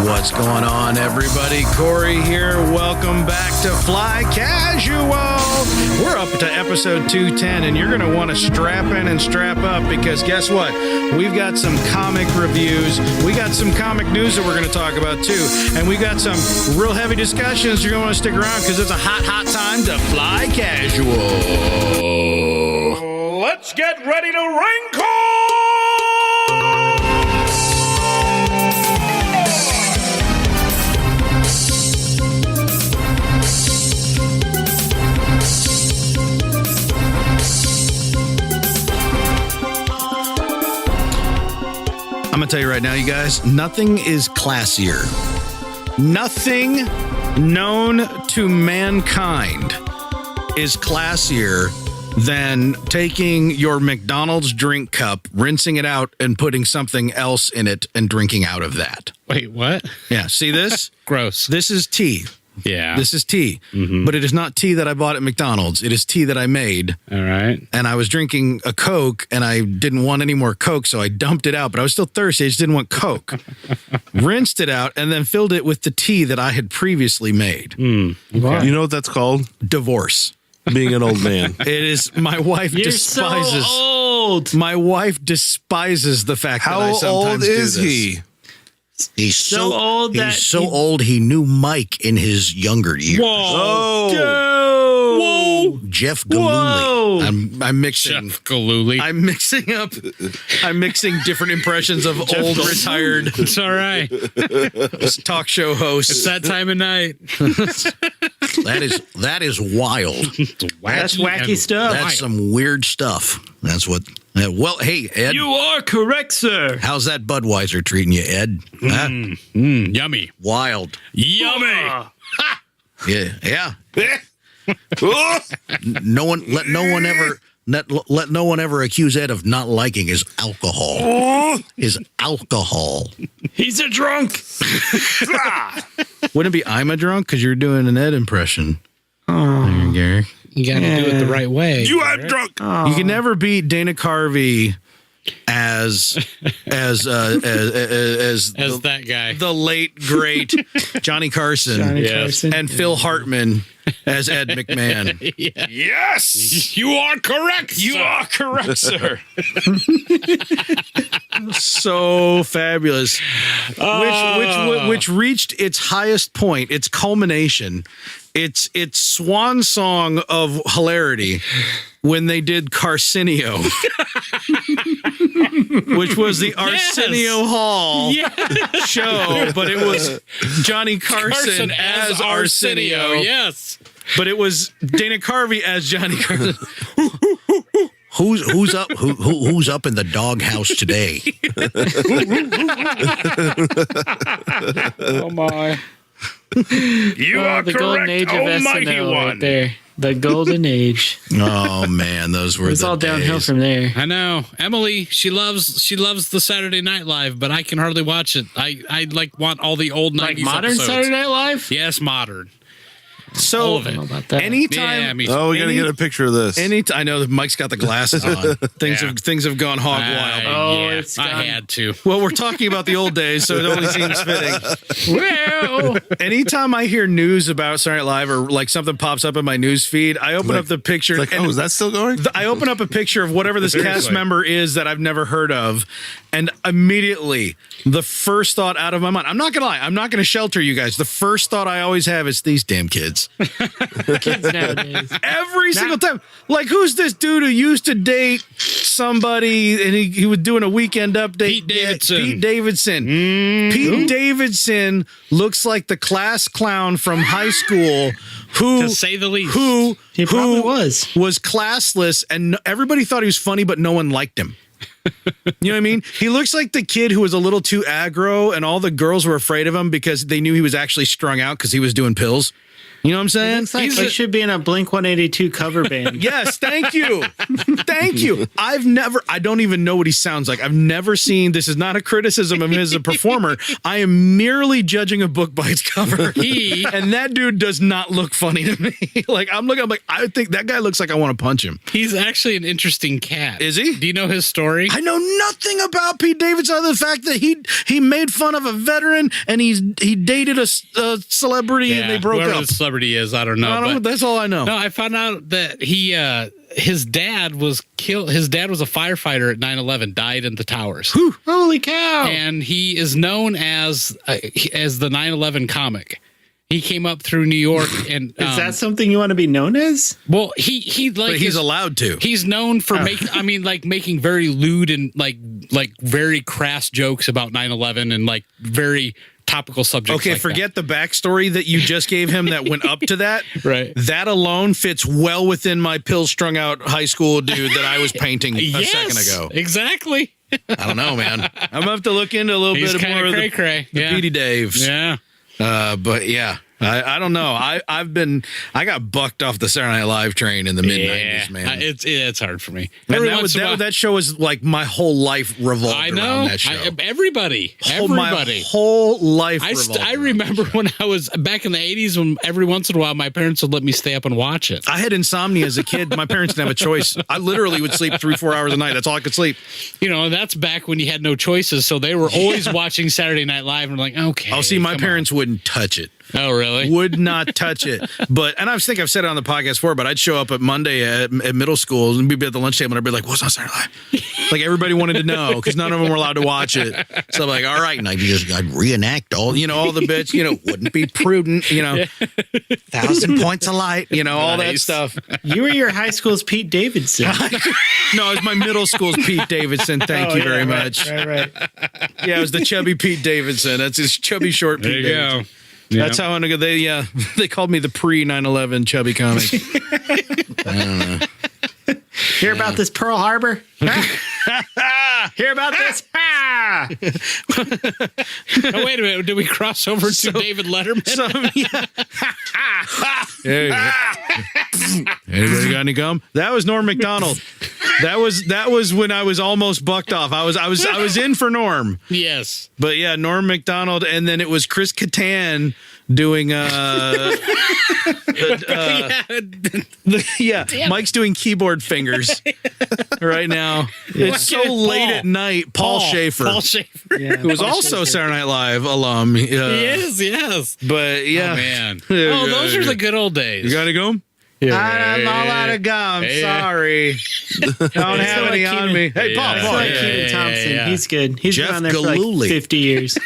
What's going on, everybody? Corey here. Welcome back to Fly Casual. We're up to episode 210, and you're going to want to strap in and strap up because guess what? We've got some comic reviews. We got some comic news that we're going to talk about, too. And we got some real heavy discussions. You're going to want to stick around because it's a hot time to Fly Casual. Let's get ready to wrinkle! I'm going to tell you right now, you guys, nothing is classier. Nothing known to mankind is classier than taking your McDonald's drink cup, rinsing it out, and putting something else in it and drinking out of that. Wait, what? Yeah, see this? Gross. This is tea. Yeah. This is tea. Mm-hmm. But it is not tea that I bought at McDonald's. It is tea that I made. All right. And I was drinking a Coke, and I didn't want any more Coke, so I dumped it out. But I was still thirsty. I just didn't want Coke. Rinsed it out, and then filled it with the tea that I had previously made. Okay. You know what that's called? Divorce. Being an old man. It is. My wife despises. So old. My wife despises the fact that I How sometimes old do is this. he? He's So old that he's so he- old he knew Mike in his younger years. Whoa. Whoa. Jeff Whoa. Galooly. I'm mixing. Chef Galooly. I'm mixing up. I'm mixing different impressions of old retired It's all right. talk show hosts. It's that time of night. That is wild. That's wacky stuff. That's some weird stuff. That's what. Well, hey, Ed. You are correct, sir. How's that Budweiser treating you, Ed? Huh? Yummy. Wild. Yummy. Yeah. No one ever accuse Ed of not liking his alcohol. His alcohol. He's a drunk. Wouldn't it be I'm a drunk because you're doing an Ed impression? Oh, Garrick. You got to do it the right way. You are drunk. You can never beat Dana Carvey as that guy. the late great Johnny Carson, and Phil Hartman as Ed McMahon. Yeah. Yes! You are correct. You are correct, sir. So fabulous, which reached its highest point, its culmination, its swan song of hilarity when they did Carcinio, which was the Arsenio Hall show, but it was Johnny Carson as Arsenio. Yes. But it was Dana Carvey as Johnny Carson. Who's up? Who's up in the doghouse today? Oh my. You are the correct, golden age of almighty SNL one. right there. The golden age. Oh man, those were It's the all downhill days. from there. I know. Emily, she loves the Saturday Night Live, but I can hardly watch it. I want all the old 90s Like modern episodes. Saturday Night Live? Yes, modern. So All of I it. don't know about that. anytime, Yeah, me Oh, we got to Any- get a picture of this. I know that Mike's got the glasses on. Things have gone hog wild. Oh, yeah, it's I gone. had to. Well, we're talking about the old days, so it only seems fitting. Well, Anytime I hear news about Saturday Night Live or like something pops up in my news feed, I open up the picture. Like, and is that still going? I open up a picture of whatever this cast member is that I've never heard of, and immediately the first thought out of my mind, I'm not gonna lie, I'm not gonna shelter you guys. The first thought I always have is these damn kids. kids nowadays. Every single time. Like, who's this dude who used to date somebody and he was doing a weekend update? Pete Davidson. Pete Davidson. Pete Davidson looks like the class clown from high school who, To say the least. He probably was. classless and everybody thought he was funny, but no one liked him. You know what I mean? He looks like the kid who was a little too aggro and all the girls were afraid of him because they knew he was actually strung out because he was doing pills. You know what I'm saying? Looks like he should be in a Blink-182 cover band. Yes, thank you. Thank you. I don't even know what he sounds like. I've never seen, this is not a criticism of him as a performer. I am merely judging a book by its cover. And that dude does not look funny to me. Like, I'm like, I think that guy looks like I want to punch him. He's actually an interesting cat. Is he? Do you know his story? I know nothing about Pete Davidson other than the fact that he made fun of a veteran and he dated a celebrity and they broke whoever up. the celebrity is, I don't know. But That's all I know. no, I found out that his dad was killed. His dad was a firefighter at 9/11, died in the towers. Whew. Holy cow! And he is known as the 9/11 comic. He came up through New York, and Is that something you want to be known as? well, he like But he's allowed to. He's known for making very lewd and like very crass jokes about 9/11 and like very topical subjects. Okay, like forget the backstory that you just gave him that went up to that. Right. That alone fits well within my pill strung out high school dude that I was painting a second ago. Exactly. I don't know, man. I'm going to have to look into a little He's bit more kinda of the cray-cray. Yeah. Petey Daves. Yeah. But yeah. I don't know. I got bucked off the Saturday Night Live train in the mid '90s, man. It's hard for me. And Every once in a while- that show was like my whole life revolved I around know. that show. Everybody. My whole life. I remember when I was back in the 80s when every once in a while my parents would let me stay up and watch it. I had insomnia as a kid. My parents didn't have a choice. I literally would sleep 3-4 hours a night. That's all I could sleep. You know, that's back when you had no choices. So they were always watching Saturday Night Live and like, okay. I'll see. My come parents wouldn't touch it. on. Oh, really? Would not touch it. But, and I think I've said it on the podcast before, but I'd show up at Monday at middle school and we'd be at the lunch table and I'd be like, what's on Saturday Night Live? Like everybody wanted to know because none of them were allowed to watch it. So I'm like, all right. And I'd reenact all the bits, wouldn't be prudent, 1,000 points of light, all that stuff. You were your high school's Pete Davidson. No, it was my middle school's Pete Davidson. Thank you very much. Right. Yeah, it was the chubby Pete Davidson. That's his chubby short There Pete you Davidson. go. Yeah. That's how they called me the pre 9/11 chubby comic. I don't know. Hear about this Pearl Harbor? Hear about this? Oh, wait a minute. Did we cross over to David Letterman? Anybody got any gum? That was Norm Macdonald. That was when I was almost bucked off. I was in for Norm. Yes. But yeah, Norm Macdonald, and then it was Chris Kattan doing Mike's doing keyboard fingers right now. It's so late at night. Paul Schaefer, Yeah, who was also Saturday Night Live alum. Yes. But yeah, Oh, man. Oh, those are the good old days. You gotta go. I'm all out of gum. Sorry. Don't have any on me. Hey, Paul. It's like Keaton Thompson. He's good. He's Jeff been on there for like 50 years.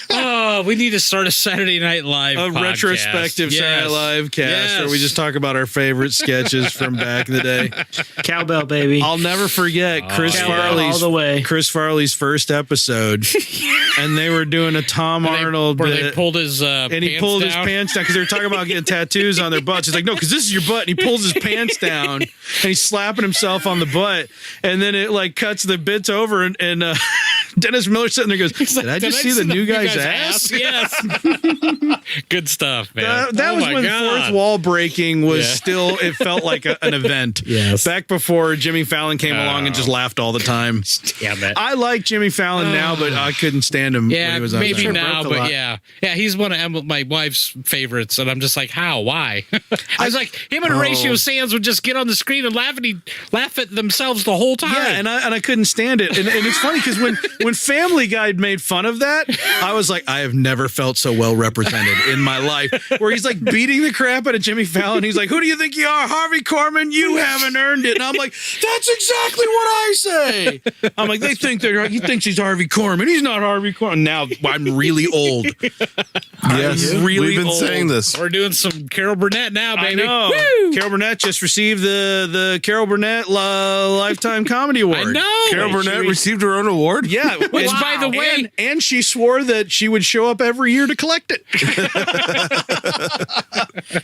Oh, we need to start a Saturday Night Live podcast. Retrospective Saturday Night Live cast where we just talk about our favorite sketches from back in the day. Cowbell, baby. I'll never forget Chris Farley's first episode, and they were doing a Tom Arnold Where bit, they pulled his and he pulled his pants down because they were talking about getting tattoos on their butts. He's like, no, because this is your butt, and he pulls his pants down, and he's slapping himself on the butt, and then it like cuts the bits over, and Dennis Miller sitting there goes, did I just see the new guy's ass? Yes. Good stuff, man. That was when fourth wall breaking was still, it felt like an event. Yes. Back before Jimmy Fallon came along and just laughed all the time. Damn it. I like Jimmy Fallon now, but I couldn't stand him when he was on maybe there. now, but yeah, he's one of my wife's favorites, and I'm just like, how? Why? I was like, him and Horatio Sands would just get on the screen and laugh at themselves the whole time. Yeah, and I couldn't stand it. And it's funny because when Family Guy made fun of that, I was like, I have never felt so well represented in my life. Where he's like beating the crap out of Jimmy Fallon. He's like, who do you think you are, Harvey Korman? You haven't earned it. And I'm like, that's exactly what I say. I'm like, they think he thinks he's Harvey Korman. He's not Harvey Korman. Now I'm really old. Yes, really we've been old. saying this. We're doing some Carol Burnett now, baby. I know. Woo! Carol Burnett just received the Carol Burnett Lifetime Comedy Award. I know. Carol Burnett received her own award? Yeah, Which, by the way, and she swore that she would show up every year to collect it.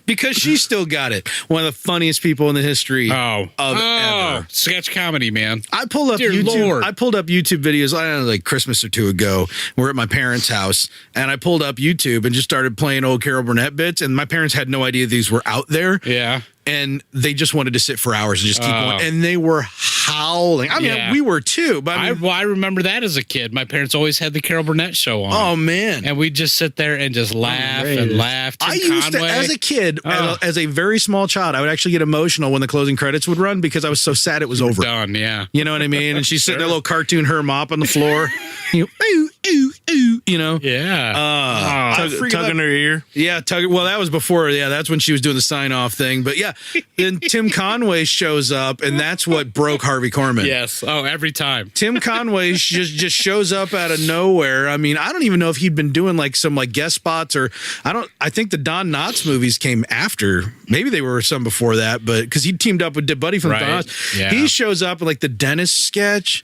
Because she still got it. One of the funniest people in the history of ever. Sketch comedy, man. I pulled up Dear YouTube. Lord. I pulled up YouTube videos. I don't know, like Christmas or two ago. We're at my parents' house, and I pulled up YouTube and just started playing old Carol Burnett bits. And my parents had no idea these were out there. Yeah. And they just wanted to sit for hours and just keep going. And they were howling. I mean, we were too. But I remember that as a kid. My parents always had the Carol Burnett show on. Oh, man. And we'd just sit there and just laugh and laugh. I used to, as a kid, as a very small child, I would actually get emotional when the closing credits would run because I was so sad it was over. Done, yeah. You know what I mean? And she's sitting there, little cartoon, her mop on the floor. You know, ooh, ooh, ooh, you know? Yeah. Tugging her ear. Yeah, well, that was before. Yeah, that's when she was doing the sign-off thing. But yeah, then Tim Conway shows up, and that's what broke Harvey Korman. Yes. Oh, every time. Tim Conway just shows up out of nowhere. I mean, I don't even know if he'd been doing like some like guest spots or I think the Don Knotts movies came after. Maybe they were some before that, but because he teamed up with Buddy from Don Knotts. Yeah. He shows up in like the dentist sketch.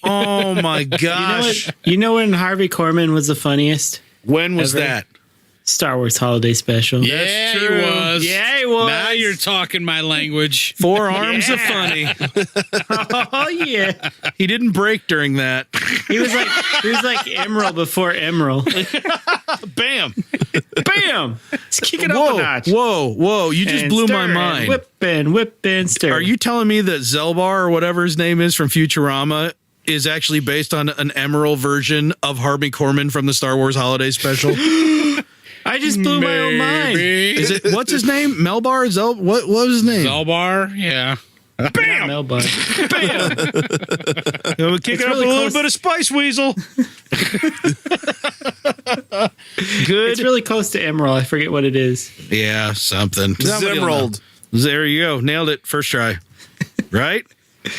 Oh my gosh. You know when Harvey Korman was the funniest? When was Ever? that? Star Wars Holiday Special. Yeah, true. he was. Yeah, he was. Now you're talking my language. 4 arms of funny. Oh yeah. He didn't break during that. He was like Emerald before Emerald. Bam. Bam. Let's kick it up a notch. Whoa. You just And blew stir my and mind. whip and stir. Are you telling me that Zelbar or whatever his name is from Futurama is actually based on an Emerald version of Harvey Korman from the Star Wars Holiday Special? I just blew my own mind. Is it, what's his name? Melbar? What was his name? Zelbar? Yeah. Bam! Melba. Bam! We'll kick it up really a little close. bit of Spice Weasel. Good. It's really close to Emerald. I forget what it is. Yeah, something. Emerald. There you go. Nailed it. First try. Right?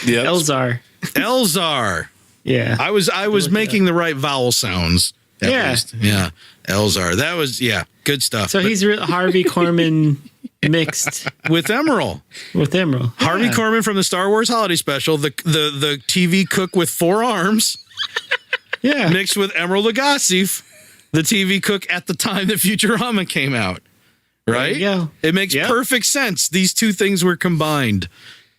Yeah. Elzar. Elzar. Yeah. I was making the right vowel sounds. At Yeah. least. Yeah. Elzar. That was, good stuff. So he's Harvey Korman mixed With Emerald. with Emerald. Harvey Yeah. Korman from the Star Wars Holiday Special, the TV cook with 4 arms, Yeah. mixed with Emerald Lagasse, the TV cook at the time that Futurama came out. Right? There you go. It makes perfect sense. These two things were combined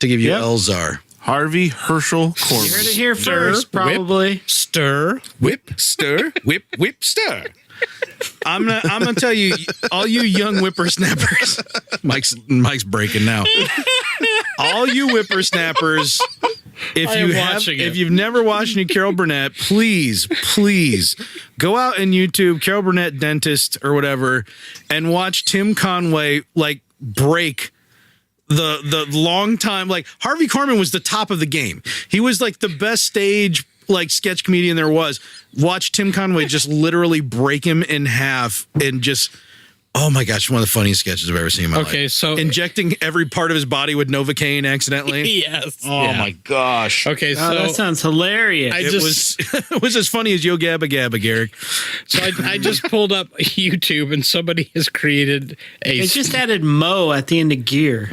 to give you Elzar. Harvey Herschel You heard it Korman. here first, probably. Stir. Whip, stir, whip, stir. I'm gonna tell you, all you young whippersnappers. Mike's breaking now. All you whippersnappers, if you've never watched any Carol Burnett, please go out and YouTube Carol Burnett dentist or whatever, and watch Tim Conway like break the long time. Like Harvey Korman was the top of the game. He was like the best stage like sketch comedian there was. Watch Tim Conway just literally break him in half and just, oh my gosh, one of the funniest sketches I've ever seen in my life. Okay, so injecting every part of his body with Novocaine accidentally. yes. Oh my gosh. Okay, so Oh, that sounds hilarious. It was as funny as Yo Gabba Gabba, Garrick. So I just pulled up YouTube and somebody has created a. It just added Mo at the end of Gear.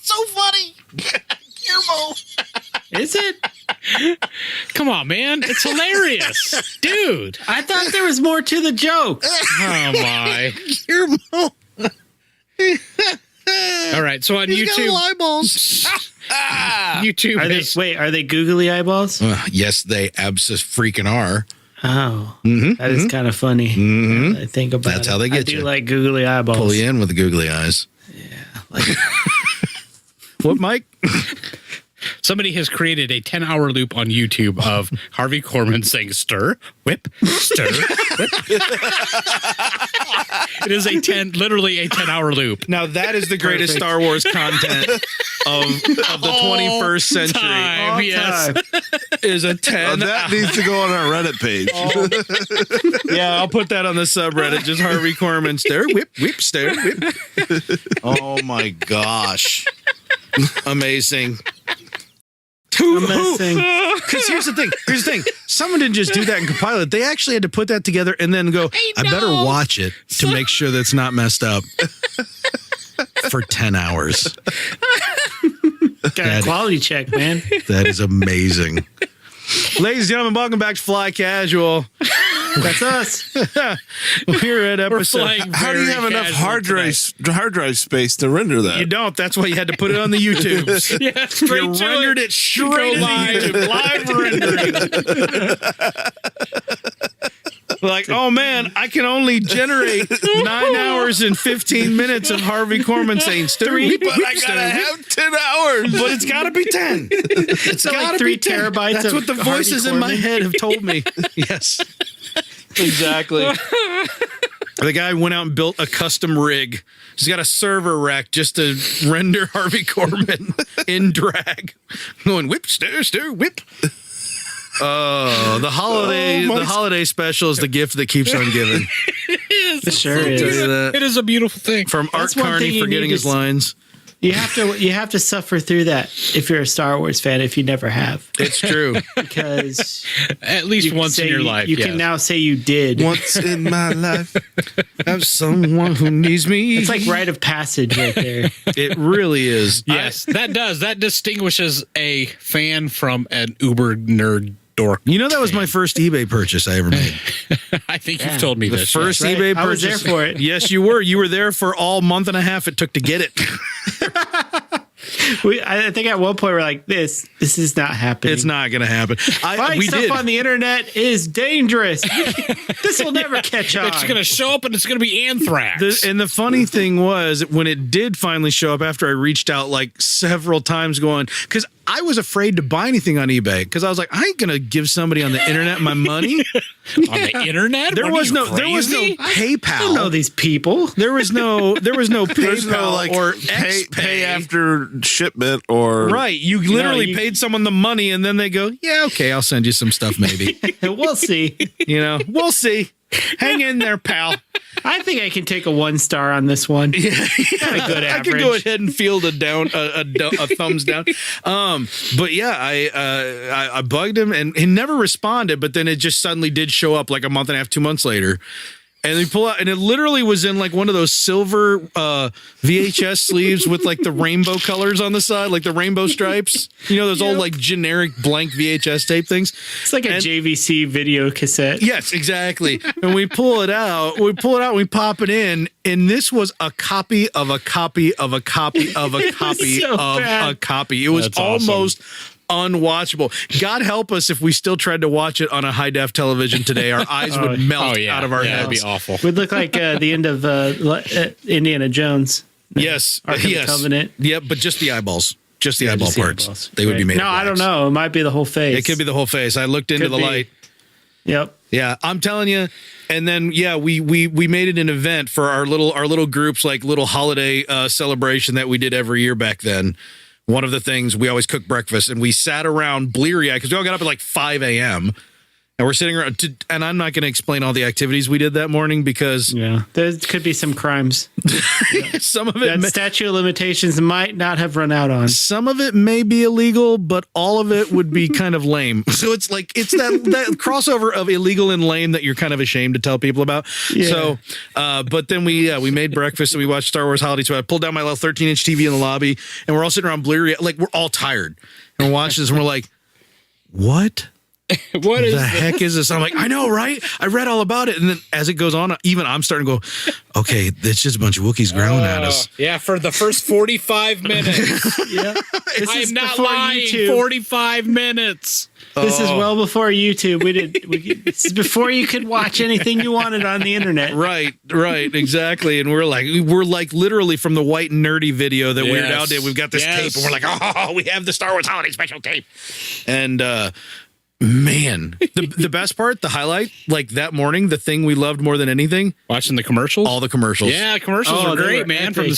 So funny. Mo. Is it? Come on, man! It's hilarious, dude. I thought there was more to the joke. Oh my! Mo. All right, so on He's got little YouTube, eyeballs. YouTube Are they? is Wait, are they googly eyeballs? Yes, they freaking are. Oh, that is kind of funny. I think about That's it. how they get I do you. like googly eyeballs. Pull you in with the googly eyes. What, Mike? somebody has created a 10-hour loop on YouTube of Harvey Korman saying "stir, whip, stir, whip." It is literally a 10-hour loop. Now that is the greatest Star Wars content of the 21st century. Time, yes. Is a 10. That needs to go on our Reddit page. Yeah, I'll put that on the subreddit. Just Harvey Korman stir, whip, stir, whip. Oh my gosh. Amazing. Because here's the thing. Someone didn't just do that and compile it. They actually had to put that together and then go, I better watch it to make sure that's not messed up for 10 hours. Got a quality check, man. That is amazing. Ladies and gentlemen, welcome back to Fly Casual. That's us. We're at We're episode. flying How do you have very enough casual hard drive space to render that? You don't. That's why you had to put it on the YouTube. today. Yeah, straight You to rendered it straight Go live. to live rendering. Like, oh man, I can only generate 9 hours and 15 minutes of Harvey Korman saying "Stu, But I gotta have 10 hours. but it's got to be 10. It's like got to 3 be 10. terabytes That's of what the Harvey voices in my Korman. head have told me. Yes, exactly. The guy went out and built a custom rig. He's got a server rack just to render Harvey Korman in drag, going whip, stir, whip. Oh, the holiday special is the gift that keeps on giving. It sure I'll tell is. you that. It is a beautiful thing. From Art That's one thing Carney you forgetting need his to lines. You have to suffer through that if you're a Star Wars fan, if you never have. It's true. Because At least you can once in say your life. you yes. can now say you did. Once in my life. Have someone who needs me. It's like rite of passage right there. It really is. Yes, that distinguishes a fan from an uber nerd dork. You know, that was my first eBay purchase I ever made. I think you've told me The this. first right. eBay I was purchase. there for it. Yes, you were. You were there for all month and a half it took to get it. I think at one point we're like, this is not happening. It's not going to happen. Buying We stuff did. on the internet is dangerous. This will never catch on. It's going to show up and it's going to be anthrax. And the funny thing was, when it did finally show up after I reached out like several times going, because I was afraid to buy anything on eBay because I was like, I ain't going to give somebody on the internet my money. On the internet? There What was are you, no crazy? PayPal. I don't know these people. There was no PayPal There's no like or pay XPay. after shipment or Right. You literally you- paid someone the money and then they go, yeah, okay, I'll send you some stuff maybe. We'll see. You know, we'll see. Hang in there, pal. I think I can take a 1 star on this one. Got a good I average. could go ahead and field a thumbs down. But yeah, I bugged him and he never responded, but then it just suddenly did show up like a month and a half, 2 months later. And they pull out, and it literally was in like one of those silver VHS sleeves with like the rainbow colors on the side, like the rainbow stripes. You know, those old like generic blank VHS tape things. It's like a JVC video cassette. Yes, exactly. And we pull it out, and we pop it in, and this was a copy of a copy of a copy of a copy so of bad. a copy. It was That's awesome. almost unwatchable. God help us if we still tried to watch it on a high def television today. Our eyes would melt out of our That'd heads. be awful. Would look like the end of Indiana Jones. Yes, Ark of the yes. Covenant. Yep, but just the eyeballs. Just the eyeball just the parts. eyeballs. They would be Right. made No, of I don't wax. know. It might be the whole face. It could be the whole face. I looked into Could the be. light. Yep. Yeah, I'm telling you. And then we made it an event for our little groups, like little holiday celebration that we did every year back then. One of the things, we always cook breakfast, and we sat around bleary-eyed because we all got up at like 5 a.m. And we're sitting around, and I'm not going to explain all the activities we did that morning because Yeah. There could be some crimes some of that it statute of limitations might not have run out on. some of it may be illegal, but all of it would be kind of lame. So it's like that crossover of illegal and lame that you're kind of ashamed to tell people about. Yeah. So, but then we made breakfast and we watched Star Wars Holiday. So I pulled down my little 13-inch TV in the lobby, and we're all sitting around bleary, like we're all tired, and we're watching this, and we're like, what? What is The heck is this? I'm like, I know, right? I read all about it. And then as it goes on, even I'm starting to go, okay, it's just a bunch of Wookiees growling at us. Yeah, for the first 45 minutes. Yeah. This I'm is not before lying. YouTube. 45 minutes. This is well before YouTube. This is before you could watch anything you wanted on the internet. Right, exactly. And we're like literally from the white nerdy video that Weird Al did. We've got this tape, and we're like, oh, we have the Star Wars Holiday Special tape. And man, the best part, the highlight, like that morning, the thing we loved more than anything, Watching the commercials? all the commercials. Yeah, commercials Oh, were they great, were man, epic. from the The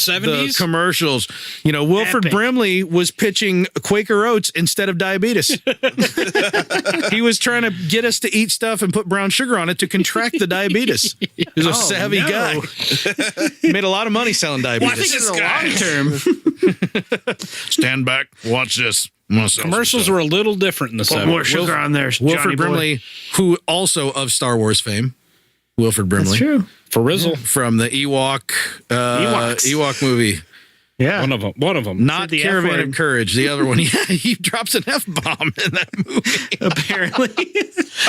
70s. commercials. You know, Wilford Epic. Brimley was pitching Quaker Oats instead of diabetes. He was trying to get us to eat stuff and put brown sugar on it to contract the diabetes. He's a savvy no. guy. He made a lot of money selling diabetes. This is long term. Stand back, watch this. Commercials were a little different in the 70s. More sugar on there. Johnny Wilford boy. Brimley, who also of Star Wars fame, Wilford Brimley. That's true. For Rizzle. From the Ewoks. Ewok movie. Yeah. One of them. Not the F Caravan word. of Courage. The other one, yeah, he drops an F-bomb in that movie. Apparently.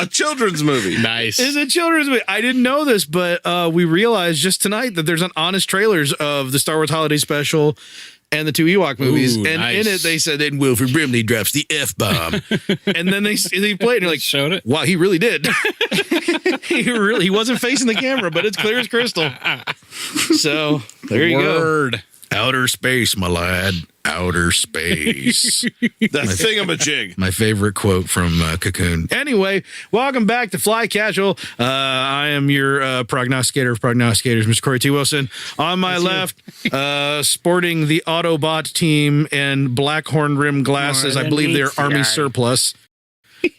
A children's movie. Nice. It's a children's movie. I didn't know this, but we realized just tonight that there's an honest trailers of the Star Wars Holiday Special and the 2 Ewok movies. Ooh, and nice. in it, they said that Wilford Brimley drops the F-bomb. And then they played it, and you're like, Showed it. wow, he really did. he wasn't facing the camera, but it's clear as crystal. So there you go. Word. Outer space, my lad. Outer space. That thingamajig. My favorite quote from Cocoon. Anyway, welcome back to Fly Casual. I am your prognosticator of prognosticators, Mr. Corey T. Wilson. On my left, sporting the Autobot team and black horn rim glasses. More I believe they're than Army ATI. surplus.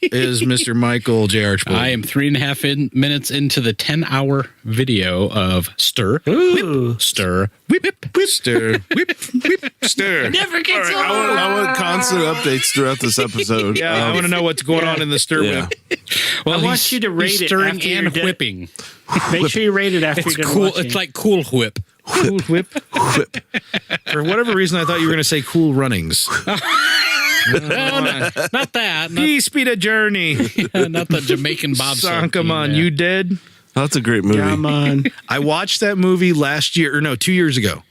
Is Mr. Michael J. Archibald. I am 3.5 minutes into the 10-hour video of Stir, Ooh. Stir, whip, whip, stir, whip, whip, stir. Never gets old. I want constant updates throughout this episode. Yeah, I want to know what's going on in the stir Yeah. whip. Well, I want he's- you to rate he's it stirring after you're and done. whipping. Make sure you rate it after It's you're done cool. watching. It's like Cool Whip. Cool whip. For whatever reason, I thought you were going to say cool runnings. Not that. Not, Peace be the journey. not the Jamaican bobsled. Son, come team, on, yeah. you dead? That's a great movie. Come on. I watched that movie last year, or no, 2 years ago.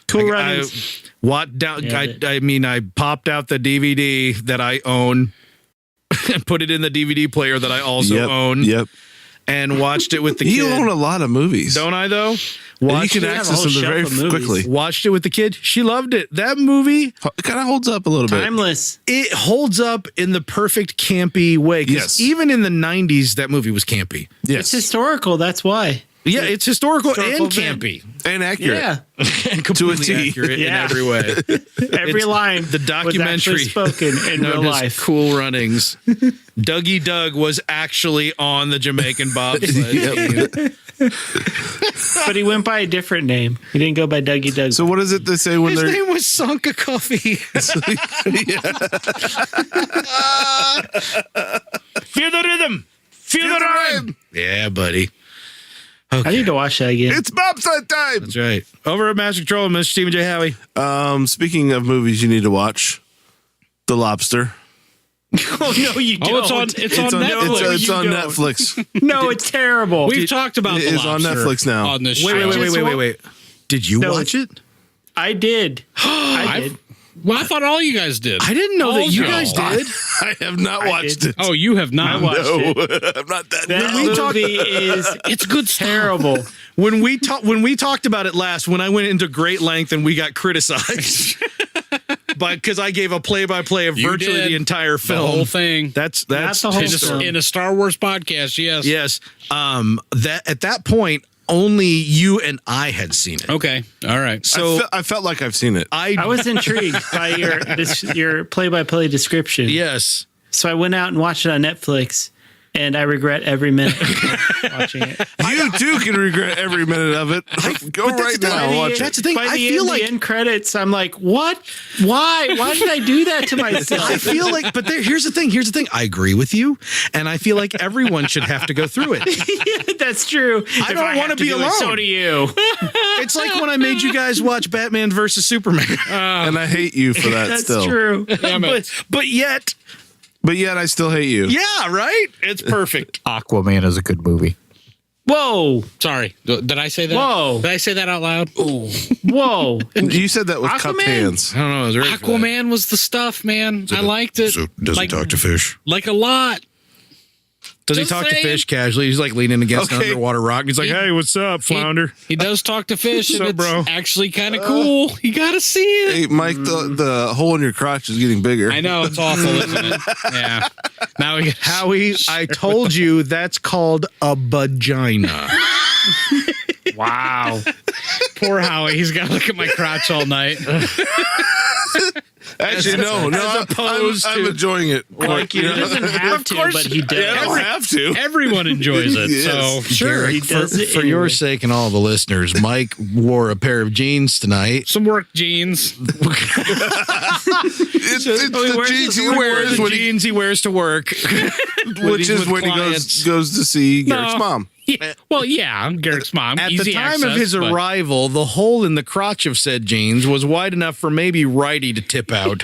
Cool I runnings. I popped out the DVD that I own and put it in the DVD player that I also own Yep. and watched it with the You kid. own a lot of movies. Don't I, though? And you Watched can it, have a access whole them shelf very of movies. quickly. watched it with the kid. She loved it. That movie, It kind of holds up a little bit. Timeless. it holds up in the perfect campy way. 'Cause Yes. even in the 90s, that movie was campy. It's Yes. historical. That's why. Yeah, it's historical Historical and campy. And accurate. Yeah. And completely To a T. accurate Yeah. in every way. Every It's line. the was documentary actually spoken in real known as life. Cool Runnings. Dougie Doug was actually on the Jamaican bobsled team. But he went by a different name. He didn't go by Dougie Doug. So what is it they say when His they're name was Sanka Coffee. Feel the rhythm. Feel the rhyme. Yeah, buddy. I need to watch that again. It's bobsled time. That's right. Over at Master Control, Mr. Stephen J. Howie. Speaking of movies you need to watch, The Lobster. Oh, no, you don't. Oh, it's on Netflix. It's you on don't. Netflix. No, it's terrible. We've talked about it the is on Lobster Netflix now. On this Wait, show. wait. Did you No, watch it? I did. I did. Well, I thought all you guys did. I didn't know that you Oh, guys no. did. I have not watched did. it. Oh, you have not. I watched it. I'm not that. That No. movie is It's good stuff. terrible. When we talked about it last, when I went into great length and we got criticized, because I gave a play-by-play of You virtually did. the entire The film. whole thing. That's the whole In a- film. in a Star Wars podcast, yes. yes. That at that point, only you and I had seen it. Okay. All right. So I felt like I've seen it. I was intrigued by your play-by-play description. yes. So I went out and watched it on Netflix, and I regret every minute of watching it. You too can regret every minute of it. Go but that's right the now. thing. and watch That's it. the thing. By I the feel end, like the end credits, I'm like, what? Why? Why did I do that to myself? I feel like, but here's the thing. I agree with you, and I feel like everyone should have to go through it. Yeah, that's true. I don't have wanna be do it, alone. So do you. It's like when I made you guys watch Batman versus Superman. And I hate you for that That's still. true. but yet, But yet I still hate you. yeah, right? It's perfect. Aquaman is a good movie. Whoa, Sorry. Did I say that? Whoa. Did I say that out loud? whoa. You said that with cupped Aquaman? hands. I don't know. I was ready for that. Aquaman was the stuff, man. I liked it. So does like, he talk to fish? like a lot. Does he Just talk to saying. fish casually? He's like leaning against an Okay. underwater rock. He's like, "Hey, what's up, flounder?" He does talk to fish, and So, it's bro? actually kind of cool. You got to see it. Hey, Mike, the hole in your crotch is getting bigger. I know it's awful, isn't it? Yeah. Now we get Howie, I told you that's called a vagina. Wow. poor Howie. He's got to look at my crotch all night. Actually, no. opposed I'm to- enjoying it. Like, He doesn't have to, course. but he does. I don't have to. Everyone enjoys it. Yes. So sure. Garrick, he does it for your anyway. sake and all the listeners, Mike wore a pair of jeans tonight. Some work jeans. It's the jeans he wears the when he, jeans he wears to work, which he's is with when clients. he goes to see Garrick's mom. Well, yeah, Garrick's mom. At easy the time access, of his but- arrival, the hole in the crotch of said jeans was wide enough for maybe Righty to tip out.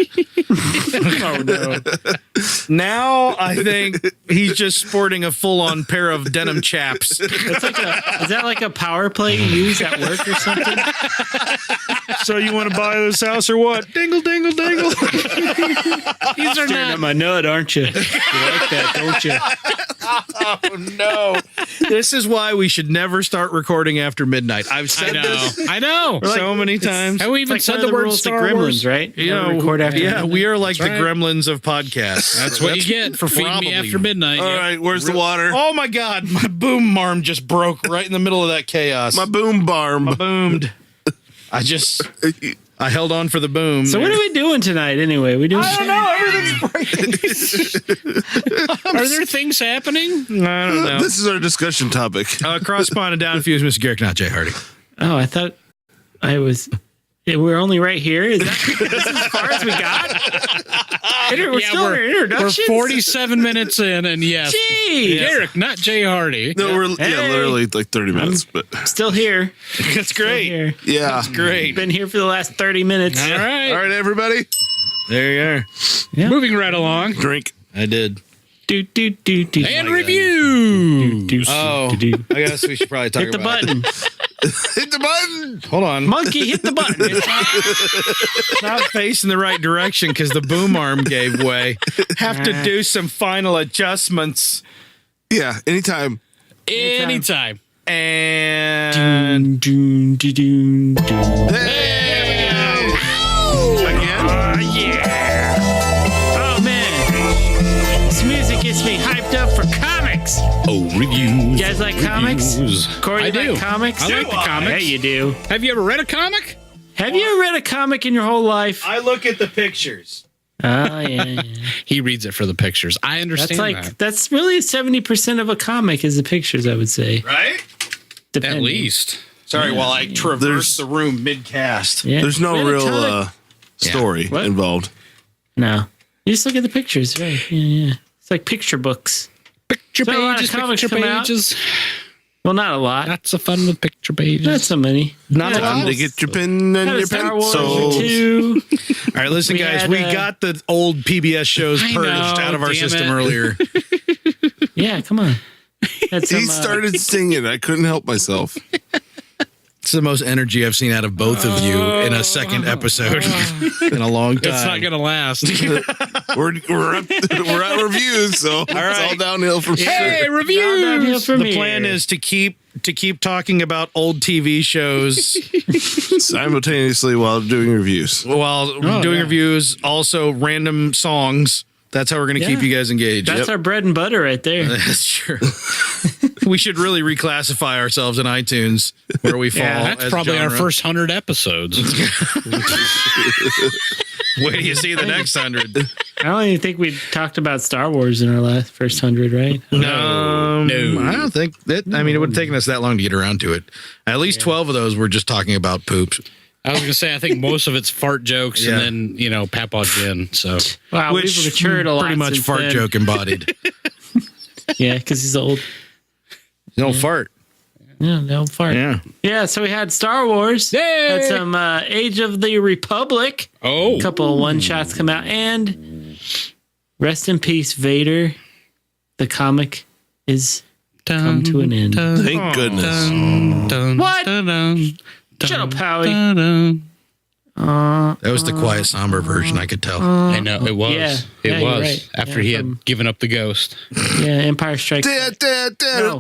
Oh no. Now I think he's just sporting a full-on pair of denim chaps. It's like is that like a power play you use at work or something? So you want to buy this house or what? Dingle, dingle, dingle. These are Staring not. at my nut, aren't you? You like that, don't you? Oh no! This is why we should never start recording after midnight. I've I said know. this I know. so many times. Have we even It's said like the one of word rules to Star Gremlins, Wars? right? You know, record after yeah, midnight. we are like That's the right. gremlins of podcasts. That's what you get for feeding me probably- after midnight. All right, where's the water? Oh my God! My boom arm just broke right in the middle of that chaos. My boom barm. I boomed. I held on for the boom. So what are we doing tonight anyway? We doing Everything's breaking. Are there things happening? I don't know. This is our discussion topic. Cross-spawn and down fuse, Mr. Garrick, not Jay Hardy. Oh, I thought I was. We're only right here. Is that this as far as we got? We're still in our We're introductions. 47 minutes in, and yes, Jeez. Garrick, not Jay Hardy. No, we're Hey. literally like 30 minutes, but Still here. That's Still great. here. yeah. Great. Been here for the last 30 minutes. All right. All right, everybody, There you are. Yeah. Moving right along. drink. I did. Do, do, do, do. And review. Oh, do. I guess we should probably talk Hit the about button. Hit the button. Hold on. Monkey, hit the button. Not facing the right direction because the boom arm gave way. Have to do some final adjustments. Yeah, anytime. Anytime. And Doom, doom, doom, doom. Hey! Again? Oh man, this music gets me hyped up for comics. Oh, reviews. You guys like comics? Corey, I you do. like comics? I like the comics. Yeah, you do. Have you ever read a comic? Have you ever read a comic in your whole life? I look at the pictures. Oh yeah. He reads it for the pictures. I understand that. That's really 70% of a comic is the pictures, I would say. Right? At Depending. least. Sorry, while I traverse the room mid-cast. Yeah. There's no Read a real comic. story What? involved. No. You just look at the pictures, right? Yeah. It's like picture books. Picture So a lot of pages, comics picture come out. pages. Well, not a lot. Lots of fun with picture pages. Not so many. Not a Yeah, lot. To get your pen and Got a your Star Wars or pencil. two. All right, listen, We guys. had, we got the old PBS shows I purged know, out of our damn system it. earlier. Yeah, come on. Had some, He started singing. I couldn't help myself. It's the most energy I've seen out of both of you in a second episode in a long time. It's not going to last. We're at reviews, so it's all downhill from Hey, downhill reviews. from The here. plan is to keep talking about old TV shows simultaneously while doing reviews. while doing reviews, also random songs. That's how we're going to keep Yeah. you guys engaged. That's our bread and butter right there. That's true. We should really reclassify ourselves in iTunes where we fall. Yeah, That's as probably our genre. first 100 episodes. Wait till you see the next 100. I don't even think we talked about Star Wars in our first 100, right? No, No. I don't think that. I mean, it would have taken us that long to get around to it. At least 12 of those were just talking about poops. I was going to say, I think most of it's fart jokes Yeah. and then, Papa Gin. So Wow, Which we've matured a lot. pretty much since fart then. joke embodied. Yeah, because he's old. You don't fart. Yeah, they'll fart. Yeah. Yeah, so we had Star Wars. Yay! Had some Age of the Republic. Oh. A couple of one-shots come out. And rest in peace, Vader. The comic is come to an end. Thank goodness. What? Shut up, Howie. That was the quiet, somber version, I could tell. I know, it was. Yeah. It Yeah, you're was. right. After Yeah, he from- had given up the ghost. Yeah, Empire Strikes Back. Return of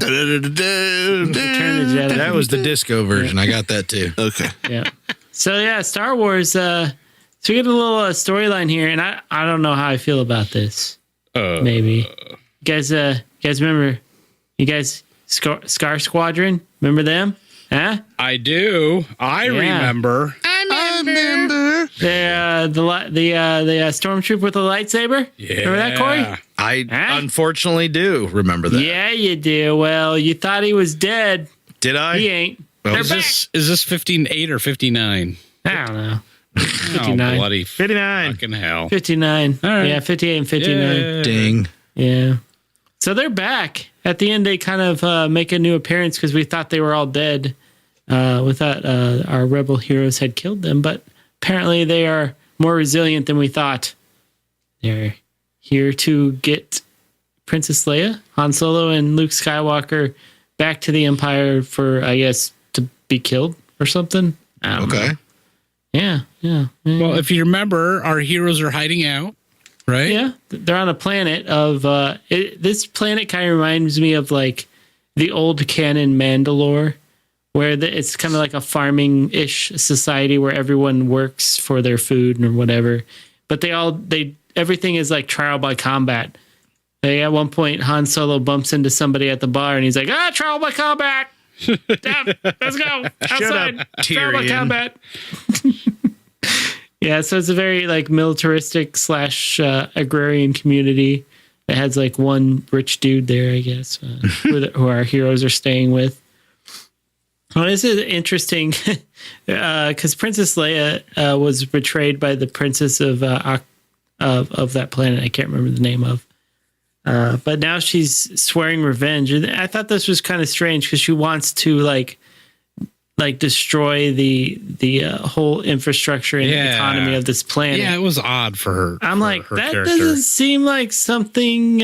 the Jedi. That was the disco version. I got that too. Okay. Yeah. So yeah, Star Wars. So we get a little storyline here, and I don't know how I feel about this. Maybe you guys remember? You guys Scar Squadron? Remember them? Huh? I do. I remember. The stormtrooper with the lightsaber. Yeah. Remember that, Corey? I Huh? unfortunately do remember that. Yeah, you do. Well, you thought he was dead. Did I? He ain't. Well, They're Is back. this 15-8 or 59? I don't know. Oh, 59. bloody 59. fucking hell. 59. All right. Yeah, 58 and 59. Yeah. Ding. Yeah. So they're back. at the end they kind of make a new appearance because we thought they were all dead. We thought our rebel heroes had killed them, but apparently they are more resilient than we thought. They're here to get Princess Leia, Han Solo, and Luke Skywalker back to the Empire for, I guess, to be killed or something. I don't know. Yeah. Well, if you remember, our heroes are hiding out, right? Yeah, they're on a planet of. This planet kind of reminds me of like the old canon Mandalore, where it's kind of like a farming-ish society where everyone works for their food or whatever, but everything is like trial by combat. At one point, Han Solo bumps into somebody at the bar, and he's like, trial by combat. Let's go outside. Trial by combat. Yeah, so it's a very like militaristic / agrarian community that has like one rich dude there, I guess, who our heroes are staying with. Well, this is interesting because Princess Leia was betrayed by the princess of that planet. I can't remember the name of. But now she's swearing revenge. And I thought this was kind of strange because she wants to like destroy the whole infrastructure and economy of this planet. Yeah, it was odd for her. I'm like, that doesn't seem like something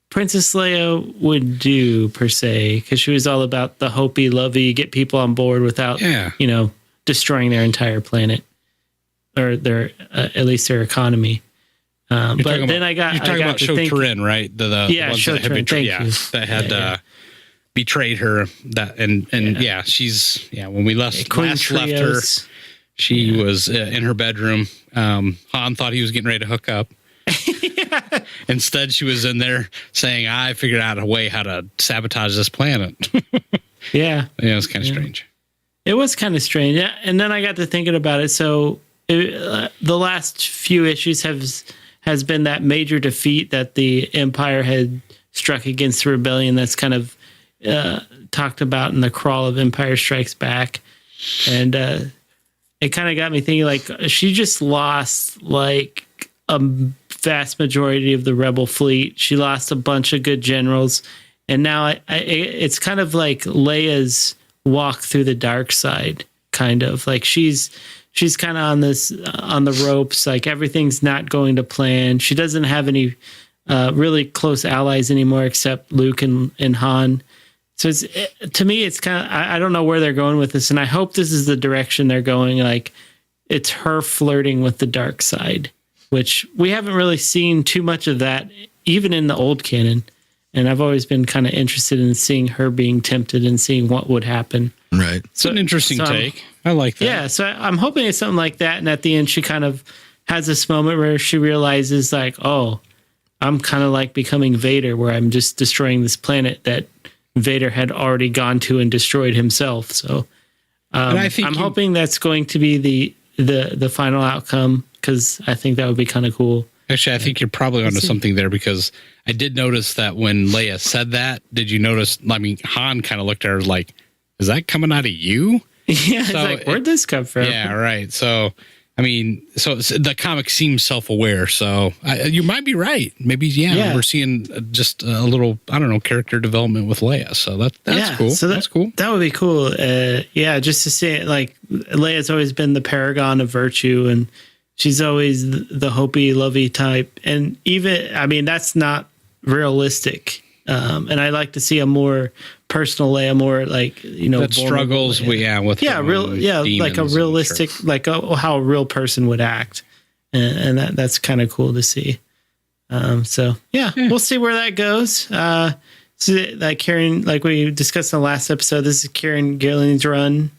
Princess Leia would do per se, because she was all about the hopey, lovey, get people on board without, destroying their entire planet or their at least their economy. But then I got about Shotorin, right? The ones Shotorin. Thank you. That had betrayed her. She's when we last left her, she was in her bedroom. Han thought he was getting ready to hook up. Instead, she was in there saying, "I figured out a way how to sabotage this planet." It was kind of strange. It was kind of strange. Yeah, and then I got to thinking about it. So the last few issues has been that major defeat that the Empire had struck against the rebellion. That's kind of talked about in the crawl of Empire Strikes Back, and it kind of got me thinking. Like, she just lost like a vast majority of the rebel fleet. She lost a bunch of good generals, and now it's kind of like Leia's walk through the dark side. Kind of like she's kind of on the ropes. Like, everything's not going to plan. She doesn't have any really close allies anymore except Luke and Han. So to me, it's kind of, I don't know where they're going with this, and I hope this is the direction they're going. Like, it's her flirting with the dark side, which we haven't really seen too much of that, even in the old canon. And I've always been kind of interested in seeing her being tempted and seeing what would happen. Right. It's an interesting take. I like that. Yeah, so I'm hoping it's something like that. And at the end, she kind of has this moment where she realizes, like, oh, I'm kind of like becoming Vader, where I'm just destroying this planet that Vader had already gone to and destroyed himself. So I'm hoping that's going to be the final outcome, because I think that would be kind of cool. Actually, I think you're probably onto something there, because I did notice that when Leia said that, did you notice? I mean, Han kind of looked at her like, "Is that coming out of you?" Yeah, it's like, where'd this come from? Yeah, right. So, I mean, the comic seems self-aware. So you might be right. Maybe, we're seeing just a little, I don't know, character development with Leia. So that's cool. So that's cool. That would be cool. Just to see it, like, Leia's always been the paragon of virtue, and she's always the hopey, lovey type. And even, I mean, that's not realistic. And I like to see a more personal Leia, more like, that struggles with like a realistic, like how a real person would act, and that's kind of cool to see. We'll see where that goes. So like Karen, like we discussed in the last episode, this is Karen Gillan's run.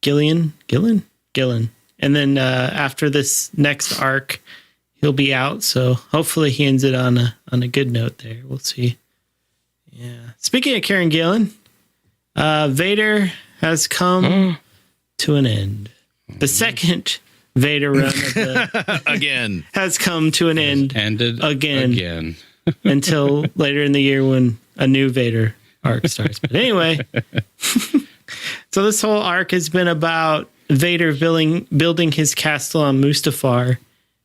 Gillan, and then after this next arc, he'll be out. So hopefully he ends it on a good note there. We'll see. Yeah. Speaking of Karen Gillan, Vader has come to an end. The second Vader run of the again has come to an end. Ended again. Until later in the year when a new Vader arc starts. But anyway, so this whole arc has been about Vader building his castle on Mustafar.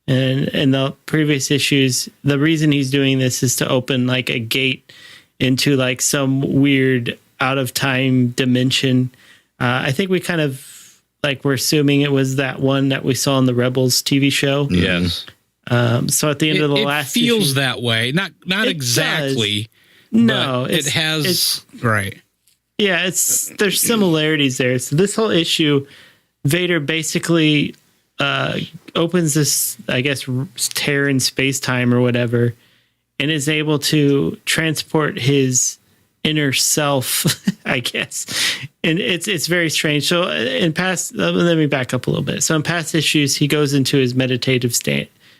And in the previous issues, the reason he's doing this is to open like a gate into like some weird out of time dimension. I think we kind of like we're assuming it was that one that we saw in the Rebels TV show. Yes. So at the end of the last feels issue, that way. Not exactly. No, it has right. Yeah, there's similarities there. So this whole issue, Vader basically opens this, I guess, tear in space time or whatever, and is able to transport his inner self, I guess. And it's very strange. So in past, let me back up a little bit. So in past issues, he goes into his meditative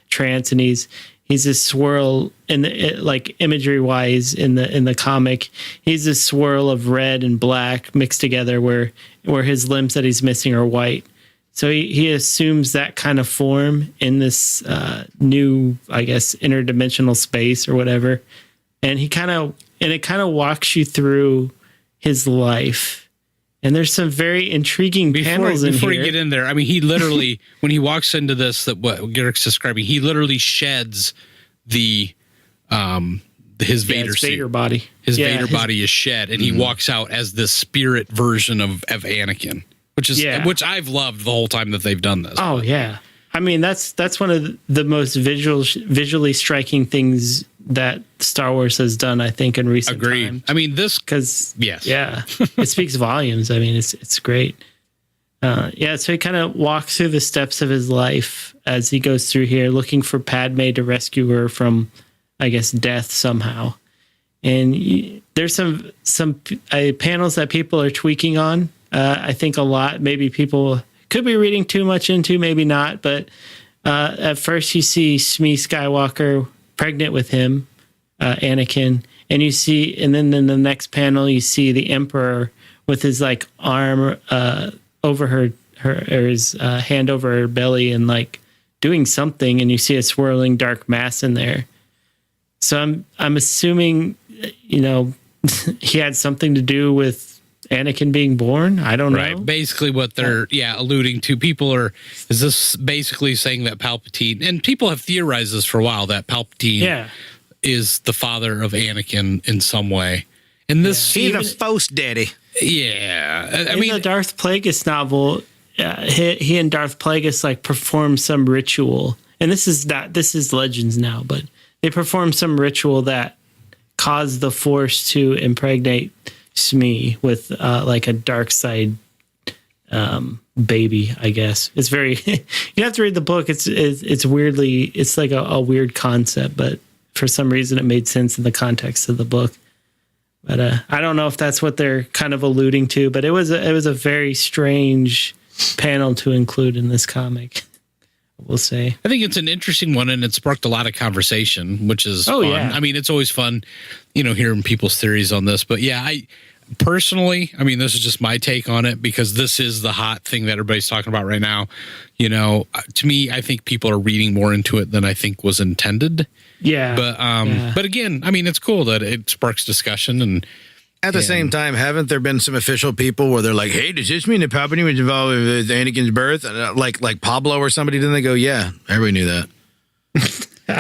trance, and he's this swirl in the, like imagery wise in the comic. He's this swirl of red and black mixed together, where his limbs that he's missing are white. So he assumes that kind of form in this new, I guess, interdimensional space or whatever, and it kind of walks you through his life. And there's some very intriguing panels in here. Before you get in there, I mean, he literally, when he walks into this, that what Garrick's describing, he literally sheds his Vader suit. Vader body. His Vader body is shed, and he walks out as the spirit version of Anakin, which I've loved the whole time that they've done this. Oh yeah, I mean that's one of the most visually striking things that Star Wars has done, I think, in recent times. I mean, this because yes, yeah, it speaks volumes. I mean, it's great. So he kind of walks through the steps of his life as he goes through here, looking for Padme to rescue her from, I guess, death somehow. And there's some panels that people are tweaking on. I think a lot. Maybe people could be reading too much into, maybe not. But at first, you see Shmi Skywalker pregnant with him, Anakin, and you see, and then in the next panel, you see the Emperor with his like arm over her or his hand over her belly and like doing something, and you see a swirling dark mass in there. So I'm assuming, he had something to do with Anakin being born. I don't know. Right. Basically what they're alluding to. Is this basically saying that Palpatine, and people have theorized this for a while, that Palpatine is the father of Anakin in some way. And this he's a Force daddy. Yeah. I mean, the Darth Plagueis novel, he and Darth Plagueis like perform some ritual. And this is Legends now, but they perform some ritual that caused the Force to impregnate Shmi with like a dark side baby, I guess. It's very you have to read the book. It's weirdly, it's like a weird concept, but for some reason it made sense in the context of the book. But I don't know if that's what they're kind of alluding to, but it was a very strange panel to include in this comic, we'll say. I think it's an interesting one, and it sparked a lot of conversation, which is fun. Yeah. I mean, it's always fun, hearing people's theories on this. But yeah, I personally, this is just my take on it, because this is the hot thing that everybody's talking about right now. To me, I think people are reading more into it than I think was intended. Yeah. But again, it's cool that it sparks discussion. And at the same time, haven't there been some official people where they're like, "Hey, does this mean that Palpatine was involved with Anakin's birth?" And like Pablo or somebody, then they go, "Yeah, everybody knew that."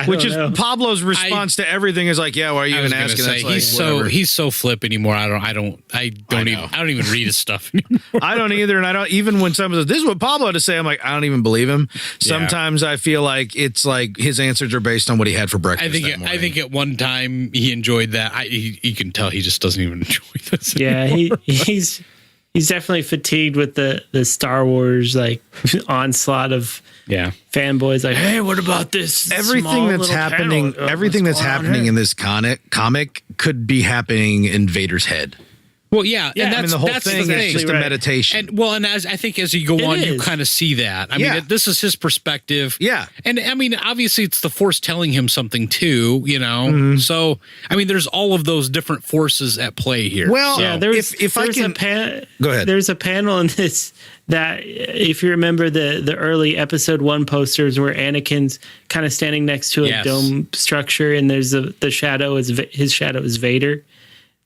Which is Pablo's response to everything is like, "Yeah, why are you even asking?" Say, he's so flip anymore. I don't even read his stuff anymore. I don't either, and I don't even when someone says this is what Pablo had to say, I'm like, I don't even believe him. Sometimes I feel like it's like his answers are based on what he had for breakfast. I think at one time he enjoyed that. You can tell he just doesn't even enjoy this. Yeah, anymore. he's definitely fatigued with the Star Wars like onslaught of fanboys. Like, hey, what about this? Everything that's happening, in this comic could be happening in Vader's head. Well, yeah, and that's the whole that's thing is just a meditation. And as I think as you go on, you kind of see that. I mean, this is his perspective. Yeah, and obviously it's the Force telling him something too. Mm-hmm. So there's all of those different forces at play here. Well, go ahead. There's a panel in this that, if you remember the early episode 1 posters, where Anakin's kind of standing next to a dome structure, and there's his shadow is Vader.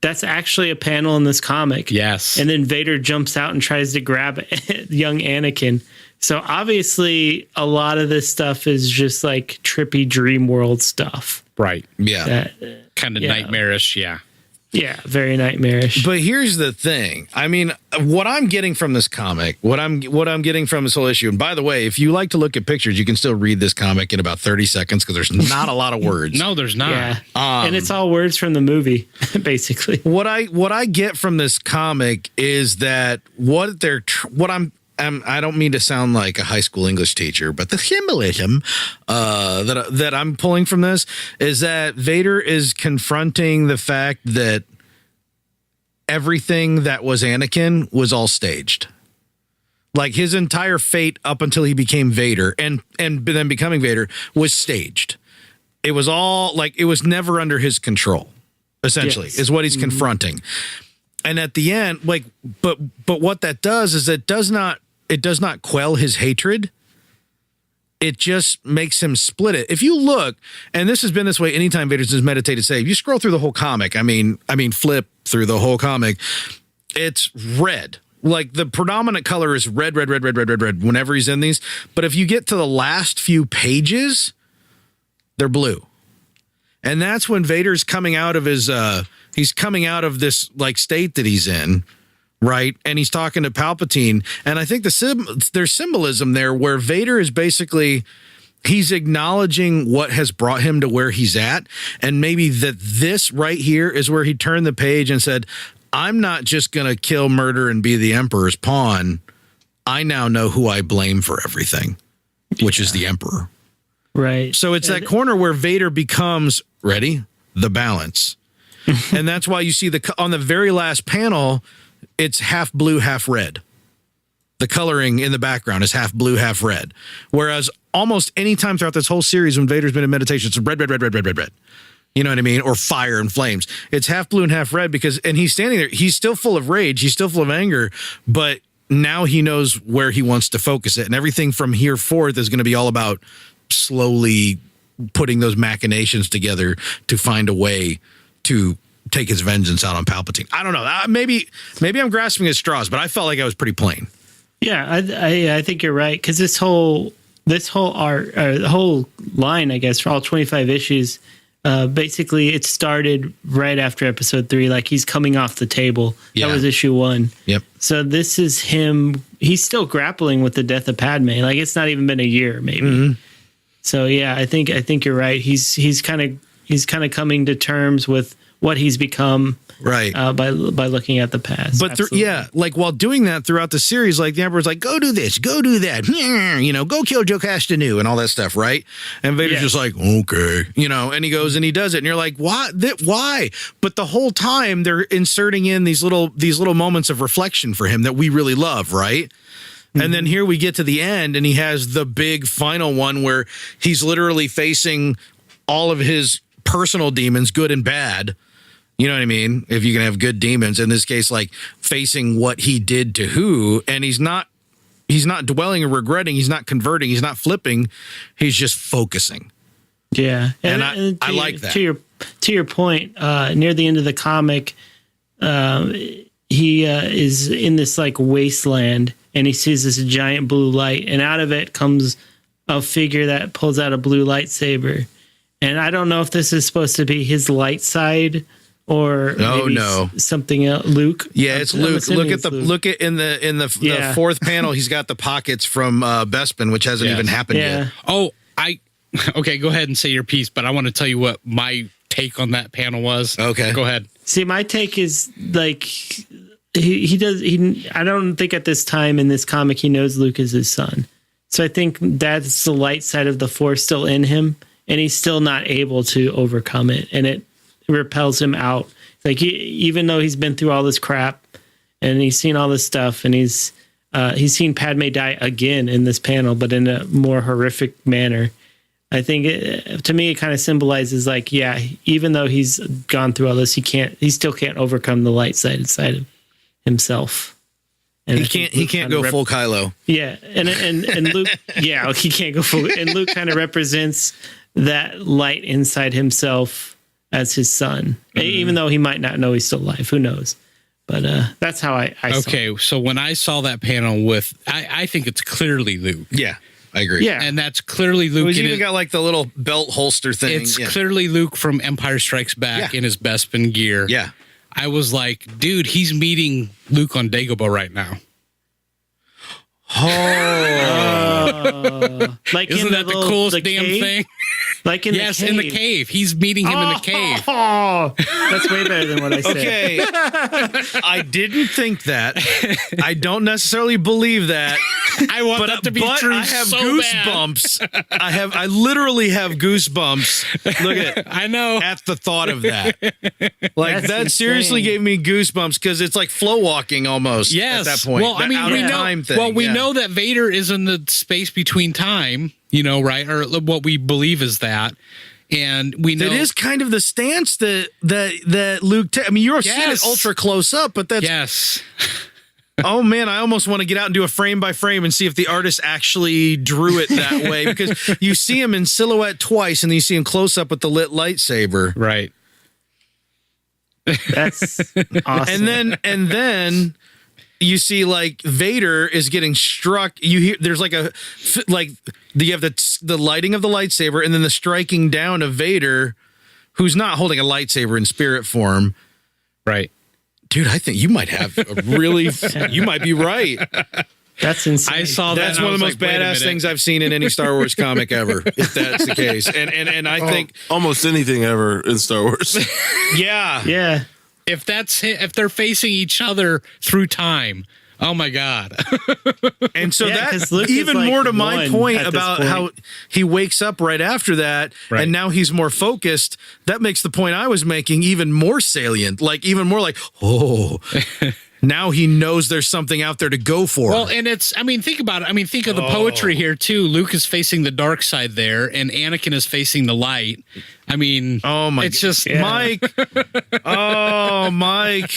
That's actually a panel in this comic. Yes. And then Vader jumps out and tries to grab young Anakin. So obviously a lot of this stuff is just like trippy dream world stuff. Right. Yeah. Kind of nightmarish. Yeah. Yeah, very nightmarish. But here's the thing. I mean, what I'm getting from this comic, what I'm getting from this whole issue, and by the way, if you like to look at pictures, you can still read this comic in about 30 seconds because there's not a lot of words. No, there's not. Yeah. And it's all words from the movie, basically. What I get from this comic is that I don't mean to sound like a high school English teacher, but the symbolism that I'm pulling from this is that Vader is confronting the fact that everything that was Anakin was all staged. Like his entire fate up until he became Vader and then becoming Vader was staged. It was all like it was never under his control, essentially, is what he's confronting. And at the end, like, but what that does is it does not quell his hatred. It just makes him split it. If you look, and this has been this way anytime Vader's his meditated save, you scroll through the whole comic. I mean, flip through the whole comic. It's red. Like the predominant color is red whenever he's in these. But if you get to the last few pages, they're blue. And that's when Vader's coming out of his, he's coming out of this like state that he's in. Right. And he's talking to Palpatine. And I think there's symbolism there where Vader is basically, he's acknowledging what has brought him to where he's at. And maybe that this right here is where he turned the page and said, I'm not just going to kill, murder, and be the Emperor's pawn. I now know who I blame for everything, which is the Emperor. Right. So it's that corner where Vader becomes, ready, the balance. And that's why you see on the very last panel, it's half blue, half red. The coloring in the background is half blue, half red. Whereas almost any time throughout this whole series when Vader's been in meditation, it's red. You know what I mean? Or fire and flames. It's half blue and half red and he's standing there. He's still full of rage. He's still full of anger, but now he knows where he wants to focus it. And everything from here forth is going to be all about slowly putting those machinations together to find a way to take his vengeance out on Palpatine. I don't know. Maybe I'm grasping at straws, but I felt like I was pretty plain. Yeah, I think you're right because this whole art, the whole line, I guess, for all 25 issues, basically it started right after episode 3. Like he's coming off the table. Yeah. That was issue 1. Yep. So this is him. He's still grappling with the death of Padme. Like it's not even been a year, maybe. Mm-hmm. So yeah, I think you're right. He's kind of coming to terms with what he's become, right? By looking at the past. But like while doing that throughout the series, like the Emperor's like, go do this, go do that, go kill Joe Castanu and all that stuff, right? And Vader's just like, okay, and he goes and he does it, and you're like, what? Why? But the whole time they're inserting in these little moments of reflection for him that we really love, right? Mm-hmm. And then here we get to the end, and he has the big final one where he's literally facing all of his personal demons, good and bad. You know what I mean? If you can have good demons, in this case, like facing what he did to who, and he's not dwelling or regretting. He's not converting. He's not flipping. He's just focusing. Yeah. And I like that. To your point, near the end of the comic, he is in this like wasteland and he sees this giant blue light, and out of it comes a figure that pulls out a blue lightsaber. And I don't know if this is supposed to be his light side or something else. Luke. Yeah, it's Luke. Look at in the fourth panel. He's got the pockets from Bespin, which hasn't even happened yet. Oh, okay. Go ahead and say your piece, but I want to tell you what my take on that panel was. Okay, go ahead. See, my take is like I don't think at this time in this comic he knows Luke is his son. So I think that's the light side of the Force still in him, and he's still not able to overcome it, and it repels him out. Like even though he's been through all this crap and he's seen all this stuff, and he's seen Padme die again in this panel, but in a more horrific manner. I think to me it kind of symbolizes like, yeah, even though he's gone through all this, he still can't overcome the light side inside of himself. And he can't go full Kylo. Yeah, and Luke, yeah, he can't go full. And Luke kind of represents that light inside himself as his son, even though he might not know he's still alive. Who knows? But that's how I saw it. So when I saw that panel with, I think it's clearly Luke. Yeah, I agree. Yeah, and that's clearly Luke. He's even got like the little belt holster thing. It's clearly Luke from Empire Strikes Back in his Bespin gear. Yeah. I was like, dude, he's meeting Luke on Dagobah right now. Oh, like isn't that the coolest damn thing? Like in yes, in the cave. He's meeting him in the cave. Oh, that's way better than what I said. Okay, I didn't think that. I don't necessarily believe that. I want that to be true. I have so goosebumps. I literally have goosebumps. Look at I know at the thought of that. Like That's that seriously insane. gave me goosebumps because it's like flow walking almost. Yes. At that point. Well, I mean, we know. We know that Vader is in the space between time. Right? Or what we believe is that, and we know it is kind of the stance that Luke. I mean, you're seeing it ultra close up, but that's yes. Oh man, I almost want to get out and do a frame by frame and see if the artist actually drew it that way because you see him in silhouette twice, and then you see him close up with the lit lightsaber. Right. That's awesome. And then you see like Vader is getting struck. You hear there's like you have the lighting of the lightsaber and then the striking down of Vader, who's not holding a lightsaber in spirit form. Right. Dude, I think you might have a really. You might be right. That's insane. I saw that. That's one of the most badass things I've seen in any Star Wars comic ever. If that's the case, and I think almost anything ever in Star Wars. Yeah. Yeah. If they're facing each other through time, oh my God. And so Yeah, 'cause that's Luke is, even like, more to my one point at this about point. how he wakes up right after that, Right. and now he's more focused. That makes the point I was making even more salient, like even more like, oh, now he knows there's something out there to go for. Well, and think about it. I mean, think of the poetry here too. Luke is facing the dark side there, and Anakin is facing the light. I mean, oh my, it's just Mike. Oh, Mike.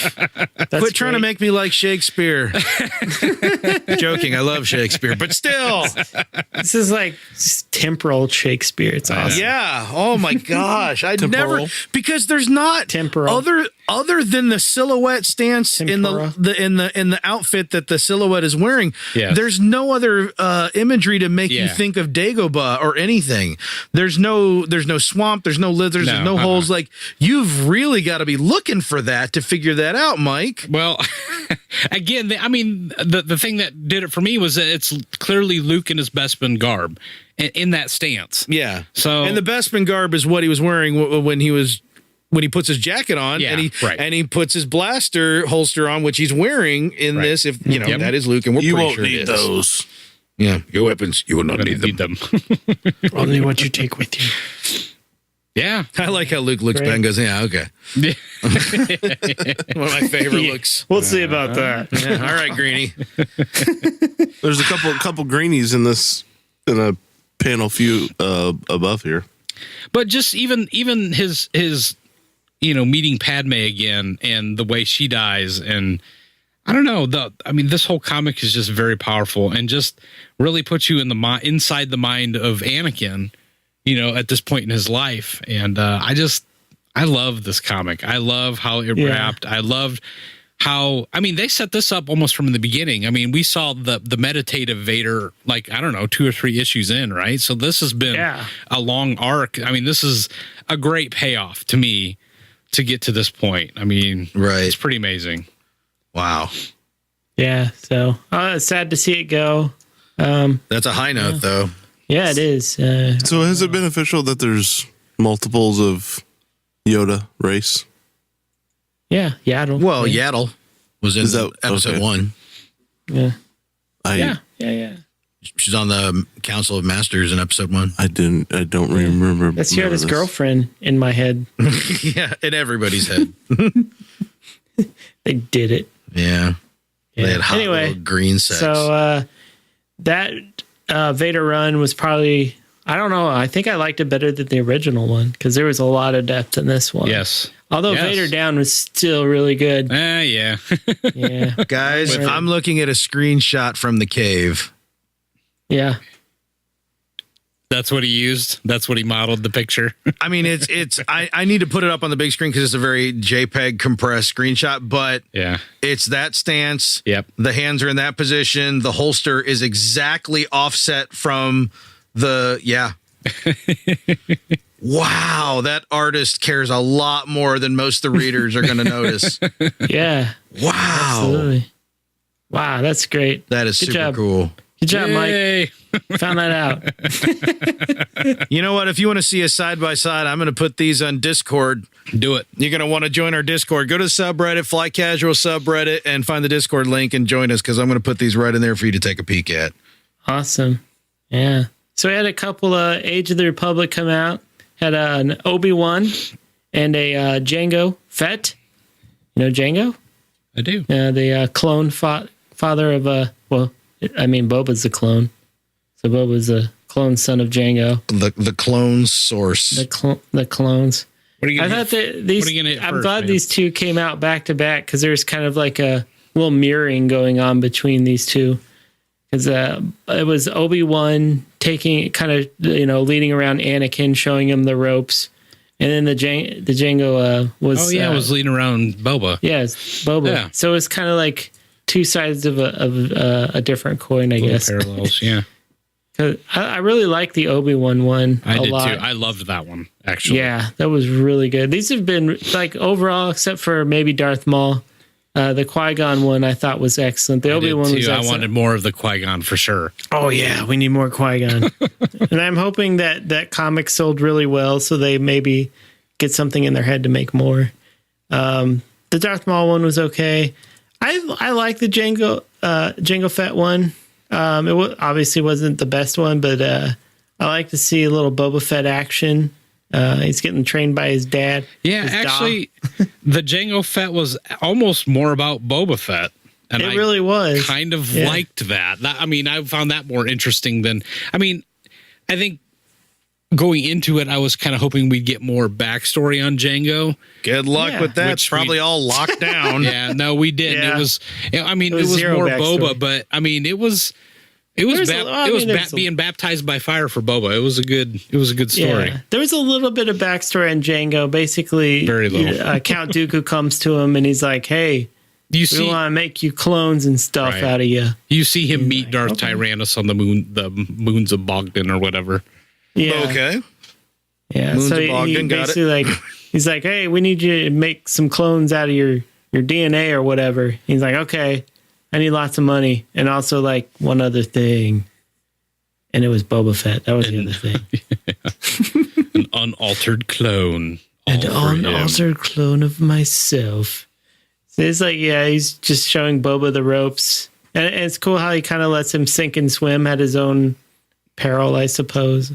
Quit trying to make me like Shakespeare. Joking. I love Shakespeare, but still. This is like temporal Shakespeare. It's awesome. Yeah. Oh my gosh. I'd Temporal. never, because there's not Temporal. other than the silhouette stance Tempora. in the outfit that the silhouette is wearing. Yes. There's no other imagery to make you Yeah. think of Dagobah or anything. There's no swamp. There's no lizards. No, there's no holes. Like you've really got to be looking for that to figure that out, Mike. well, again, the thing that did it for me was that it's clearly Luke in his Bespin garb in that stance. Yeah. So And the Bespin garb is what he was wearing when he puts his jacket on, Yeah, and right. he puts his blaster holster on, which he's wearing in Right. this. If Yep. that is Luke, and we're You pretty won't sure need it is. those. Yeah, your weapons, you will not I'm gonna need them. need them. Only what you take with you. Yeah. I like how Luke looks Right. back and goes, "Yeah, okay." One of my favorite looks. We'll see about that. Yeah, all right, Greenie. There's a couple greenies in a panel few above here. But just even his meeting Padme again and the way she dies, and I don't know, this whole comic is just very powerful and just really puts you in inside the mind of Anakin, at this point in his life. And I love this comic. I love how it wrapped. I loved how, they set this up almost from the beginning. I mean, we saw the meditative Vader, 2 or 3 issues in, right? So this has been a long arc. This is a great payoff to me to get to this point. Right. It's pretty amazing. Wow, Yeah. So it's sad to see it go. that's a high note, though. Yeah, it is. So is it beneficial that there's multiples of Yoda race? Yeah. Yaddle. Well, Yaddle was in Is that- episode okay. 1. Yeah. I She's on the Council of Masters in episode 1. I don't remember. That's remember Yoda's this. girlfriend in my head. Yeah, in everybody's head. They did it. Yeah. Yeah. They had hot Anyway, little green sex. so that Vader run was probably, I don't know, I think I liked it better than the original one because there was a lot of depth in this one. Yes. Although Yes. Vader down was still really good. Yeah. Yeah. Guys, Right. I'm looking at a screenshot from the cave. Yeah. That's what he used. That's what he modeled the picture. I mean, I need to put it up on the big screen because it's a very JPEG compressed screenshot, but Yeah. it's that stance. Yep. The hands are in that position. The holster is exactly offset from the, wow, that artist cares a lot more than most of the readers are going to notice. Yeah. Wow. Absolutely. Wow, that's great. That is Good super job. cool. Good job, Yay. Mike. Found that out. You know what? If you want to see us side by side, I'm going to put these on Discord. Do it. You're going to want to join our Discord. Go to the subreddit, Fly Casual subreddit, and find the Discord link and join us because I'm going to put these right in there for you to take a peek at. Awesome. Yeah. So we had a couple Age of the Republic come out. Had an Obi-Wan and a Jango Fett. You know Jango? I do. The clone father of Boba's the clone. So Boba's the clone son of Jango. The clone source. The clones. What are you I gonna thought hit? that these. What are you gonna hit I'm first, glad man? these two came out back to back because there's kind of like a little mirroring going on between these two. Because it was Obi-Wan taking kind of leading around Anakin, showing him the ropes, and then the Jango was. Oh yeah, was leading around Boba. Yes, Boba. Yeah. So it's kind of like two sides of a different coin, I Little guess. parallels, yeah. 'Cause I really like the Obi-Wan one. I a did lot. too. I loved that one actually. Yeah, that was really good. These have been like overall, except for maybe Darth Maul. The Qui-Gon one I thought was excellent. The I did Obi-Wan was too. I excellent. wanted more of the Qui-Gon for sure. Oh yeah, we need more Qui-Gon. And I'm hoping that comic sold really well, so they maybe get something in their head to make more. The Darth Maul one was okay. I like the Jango Fett one. It obviously wasn't the best one, but I like to see a little Boba Fett action. He's getting trained by his dad. Yeah, his actually, the Jango Fett was almost more about Boba Fett. And it really was. Kind of liked that. I found that more interesting than... I think going into it, I was kind of hoping we'd get more backstory on Jango. Good luck with that. It's probably all locked down. Yeah, no, we didn't. Yeah. It was zero more backstory. Boba, but being baptized by fire for Boba. It was a good story. Yeah. There was a little bit of backstory on Jango. Basically, Very little. Count Dooku comes to him and he's like, "Hey, we want to make you clones and stuff Right. out of you." You see him meet Darth Tyrannus on the moons of Bogdan or whatever. Yeah. Okay. Yeah. Moons so of Bogdan, he got basically he's like, "Hey, we need you to make some clones out of your DNA or whatever." He's like, "Okay, I need lots of money and also like one other thing." And it was Boba Fett. That was the other thing. An unaltered clone. An all for him. unaltered clone of myself. So it's like, yeah, he's just showing Boba the ropes. And it's cool how he kind of lets him sink and swim at his own peril, I suppose.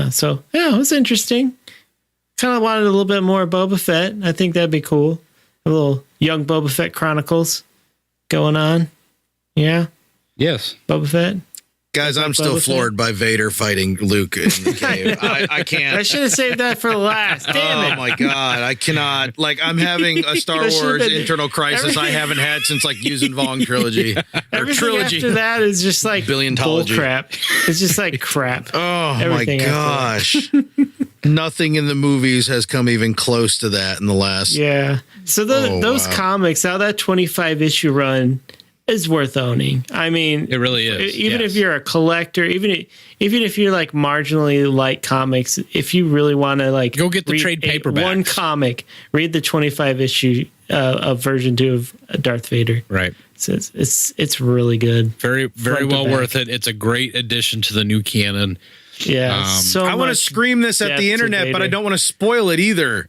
So it was interesting. Kind of wanted a little bit more Boba Fett. I think that'd be cool. A little young Boba Fett Chronicles going on. Yeah, Yes. Boba Fett. Guys, I'm still Boba Fett? floored by Vader fighting Luke in the cave. I can't. I should have saved that for the last. Damn it. Oh my God. I cannot. Like, I'm having a Star That should've Wars been- internal crisis I haven't had since like Yuuzhan Vong trilogy. Or Everything trilogy. after that is just like Billiontology. bull crap. It's just like crap. Oh Everything my after gosh. Nothing in the movies has come even close to that in the last. Yeah. So those comics, now that 25 issue run is worth owning. I mean, It really is. even yes. if you're a collector, even if you're like marginally like comics, if you really want to like Go get the read trade one paperbacks. comic, read the 25 issue of version 2 of Darth Vader. Right. It's really good. Very, very Front to well back. worth it. It's a great addition to the new canon. Yeah. so I want to much scream this at depth the to internet, but I Vader. don't want to spoil it either.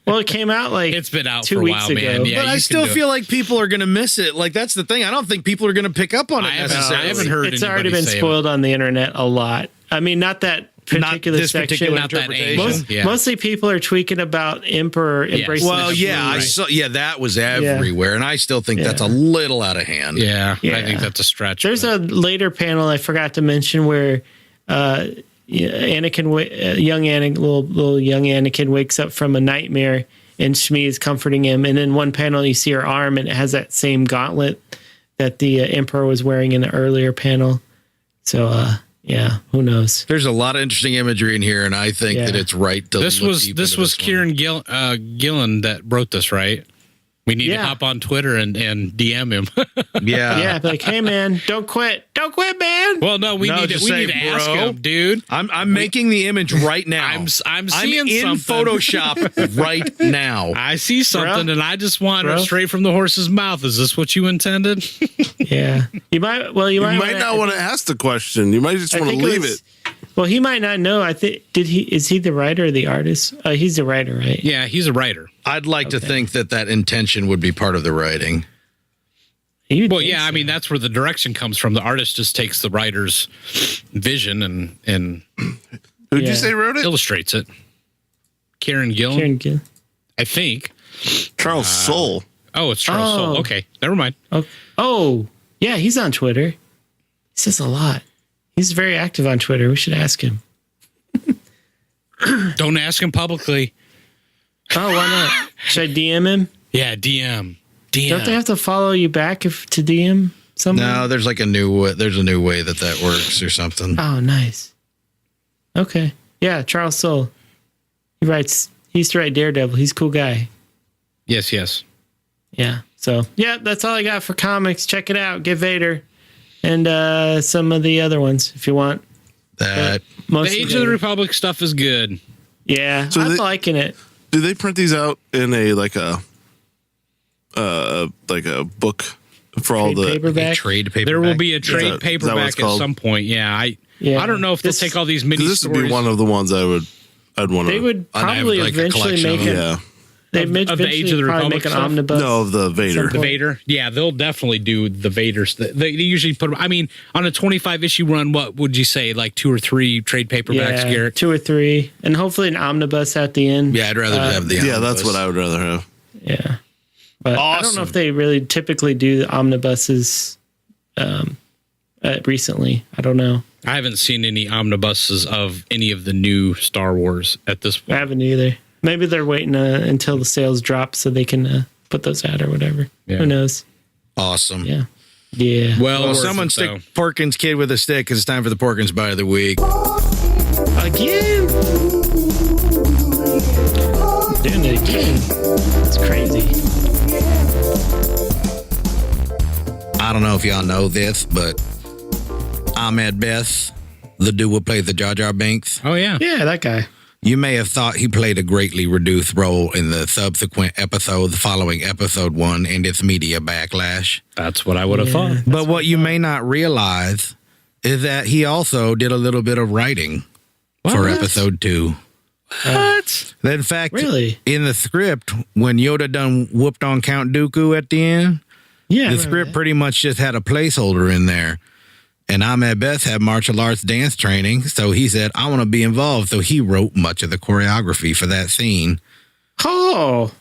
Well, it came out like It's been out 2 for a weeks while, ago. man. Yeah, But you I can still do it. feel like people are going to miss it. Like, that's the thing. I don't think people are going to pick up on it I necessarily. haven't heard It's already anybody been say spoiled on the internet a lot. I mean, not that particular this section. particular Not that interpretation. Asian. Yeah. Mostly people are tweaking about Emperor embracing. Well, the yeah, I Blu-ray. saw. Yeah, that was everywhere, and I still think that's a little out of hand. Yeah, Yeah. I think that's a stretch. There's a later panel I forgot to mention where Anakin, little young Anakin, wakes up from a nightmare, and Shmi is comforting him. And in one panel, you see her arm, and it has that same gauntlet that the Emperor was wearing in the earlier panel. So, yeah, who knows? There's a lot of interesting imagery in here, and I think Yeah. that it's right to. This look was deep this into was one. Kieran Gillen that wrote this, right? We need to hop on Twitter and DM him. Yeah, like, hey man, don't quit, man. Well, no, we need to ask him, dude. I'm making the image right now. I'm seeing in something. Photoshop right now. I see something, and I just want it straight from the horse's mouth. Is this what you intended? Yeah, you might. Well, you might not want to ask the question. You might just want to leave it. Well, he might not know. I think is he the writer or the artist? He's the writer, right? Yeah, he's a writer. I'd like to think that intention would be part of the writing. Well, yeah, I mean, that's where the direction comes from. The artist just takes the writer's vision and Who'd you say wrote it? Illustrates it. Karen Gillan. I think. Charles Soule. Oh, it's Charles Soule. Okay, never mind. Oh, yeah, he's on Twitter. He says a lot. He's very active on Twitter. We should ask him. Don't ask him publicly. Oh, why not? Should I DM him? Yeah, DM. Don't they have to follow you back to DM someone? No, there's like a new way that works or something. Oh, nice. Okay. Yeah, Charles Soule. He used to write Daredevil. He's a cool guy. Yes. Yeah. So, yeah, that's all I got for comics. Check it out. Get Vader. And some of the other ones, if you want. That the Age of the Republic stuff is good. Yeah, so I'm liking it. Do they print these out in a book for all the paperback? Trade paperback? There will be a trade paperback at some point. Yeah, I don't know if they'll take all these mini this stories. would be one of the ones I'd want to. They would probably eventually make it. Yeah. They'd of the Age of the Republic make an stuff? omnibus. No, of the Vader. The Vader? Yeah, they'll definitely do the Vader. They usually put, I mean, on a 25-issue run, what would you say, like 2 or 3 trade paperbacks, Garrick? 2 or 3. And hopefully an omnibus at the end. Yeah, I'd rather have the omnibus. Yeah, that's what I would rather have. Yeah. But I don't know if they really typically do the omnibuses recently. I don't know. I haven't seen any omnibuses of any of the new Star Wars at this point. I haven't either. Maybe they're waiting until the sales drop so they can put those out or whatever. Yeah. Who knows? Awesome. Yeah. Yeah. Well someone stick Porkins Kid with a stick because it's time for the Porkins Buy of the Week. Again? Doing it again. It's crazy. I don't know if y'all know this, but Ahmed Best, the dude who played the Jar Jar Binks. Oh, yeah. Yeah, that guy. You may have thought he played a greatly reduced role in the subsequent episode following episode 1 and its media backlash. That's what I would have thought. But what you may not realize is that he also did a little bit of writing for episode 2. What? In fact, really? In the script, when Yoda done whooped on Count Dooku at the end, the script pretty much just had a placeholder in there. And Ahmed Best had martial arts dance training, so he said, I want to be involved. So he wrote much of the choreography for that scene. Oh.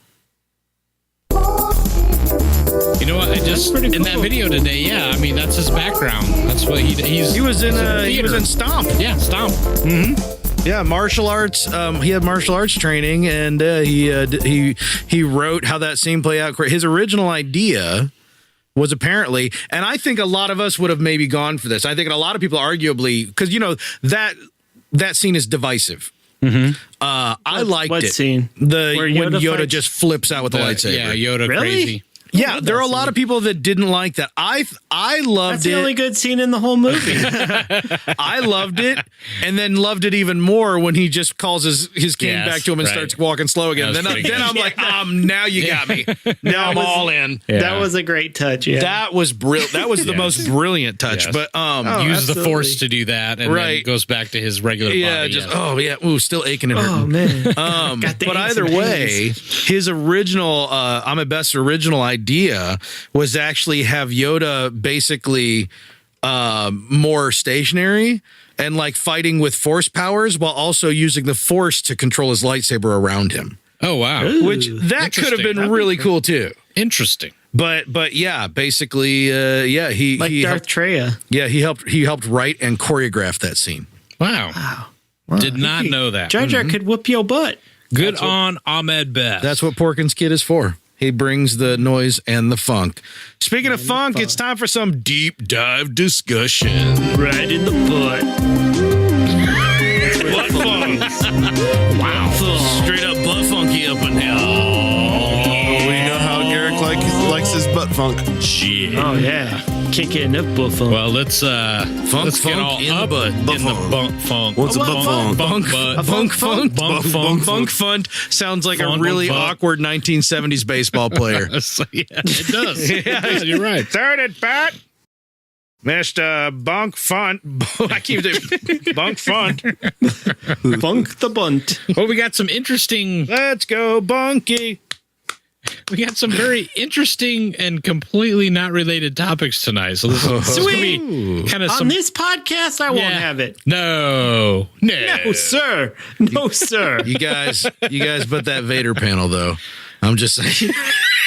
You know what? I just in that video today, yeah, I mean that's his background. That's what he was in Stomp. Yeah, Stomp. Mm-hmm. Yeah, martial arts. He had martial arts training, and he wrote how that scene played out. His original idea was apparently, and I think a lot of us would have maybe gone for this. I think a lot of people arguably, because that scene is divisive. Mm-hmm. I liked what it. Scene? When Yoda just flips out with the lightsaber. Yeah, Yoda really? crazy. Yeah, there are a lot of people that didn't like that. I loved it. That's the only good scene in the whole movie. I loved it, and then loved it even more when he just calls his cane back to him and starts walking slow again. Then I'm like, now you got me. Now I'm all in. Yeah. That was a great touch. Yeah, that was brilliant. That was the most brilliant touch. Yes. But use the Force to do that, and then it goes back to his regular body. Still aching and hurting. Oh man. But either way, his original Ahmed Best's original idea was actually have Yoda basically more stationary and like fighting with Force powers while also using the Force to control his lightsaber around him. Oh wow. Which that could have been really cool too. Interesting. But yeah, basically he Darth Treya. Yeah, he helped write and choreograph that scene. Wow. Did not know that. Jar Jar could whoop your butt. Good on Ahmed Best. That's what Porkins Kid is for. He brings the noise and the funk. Speaking of funk, it's time for some deep dive discussion. Right in the butt. Butt funk. Wow. Straight up butt funky up in here. Oh, we know how Garrick funk. Shit. Oh yeah, can't get enough butt funk. Well, let's get all in the up butt. in the bunk funk. What's a butt funk? Bunk butt. Bunk funk. Bunk funk. Bunk funk sounds like a Funk, really bunk funk. awkward 1970s baseball player. Yeah, it does. Yeah, you're right. Start it, Pat. Mr. Bunk Funt. I keep doing Bunk Funt. Bunk the bunt. Well, we got some interesting. Let's go, Bunky. We got some very interesting and completely not related topics tonight. So this is gonna be kind of On some. this podcast, I won't Yeah. have it. No, No, sir. No, sir. You guys put that Vader panel though. I'm just saying.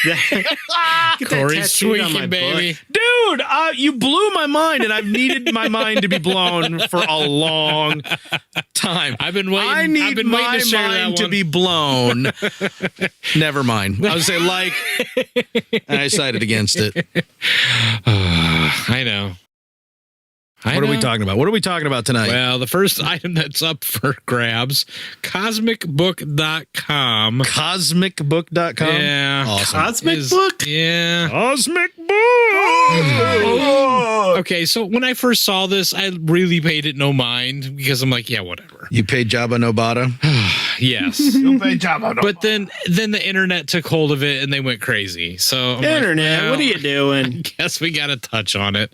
Get that Corey's tattooed on my tweaking, baby. butt. Dude, you blew my mind, and I've needed my mind to be blown for a long time. I've been waiting. I need I've been waiting my to share that mind to one. be blown. Never mind. I would say and I decided against it. I know. What are we talking about? What are we talking about tonight? Well, the first item that's up for grabs, cosmicbook.com. Cosmicbook.com. Yeah. Awesome. Cosmic book? Yeah. Cosmic Book. Okay, so when I first saw this, I really paid it no mind because I'm like, yeah, whatever. You paid Jabba Nobata? Yes. But then the internet took hold of it and they went crazy. So I'm like, Internet, well, what are you doing? guess we got to touch on it.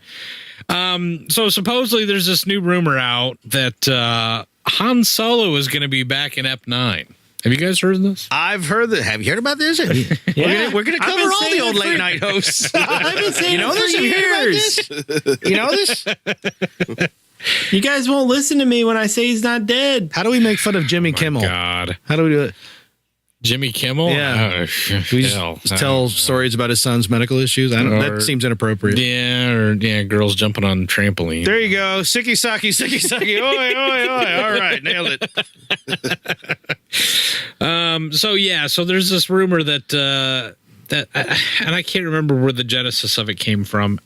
So supposedly there's this new rumor out that Han Solo is going to be back in Ep9. Have you guys heard of this? I've heard that. Have you heard about this? Yeah. We're gonna I've cover been all the saying old it late for- night hosts. I've been saying You know it this? for Have you heard about years. this? You know this? You guys won't listen to me when I say he's not dead. How do we make fun of Jimmy Kimmel? God. How do we do it? Jimmy Kimmel? Yeah. Oh, Do we hell, just tell stories about his son's medical issues? I don't. Or- That seems inappropriate. Yeah, girls jumping on trampoline. There you go. Sicky saki, sicky saki. Oi, oi, oi. All right, nailed it. So there's this rumor that and I can't remember where the genesis of it came from.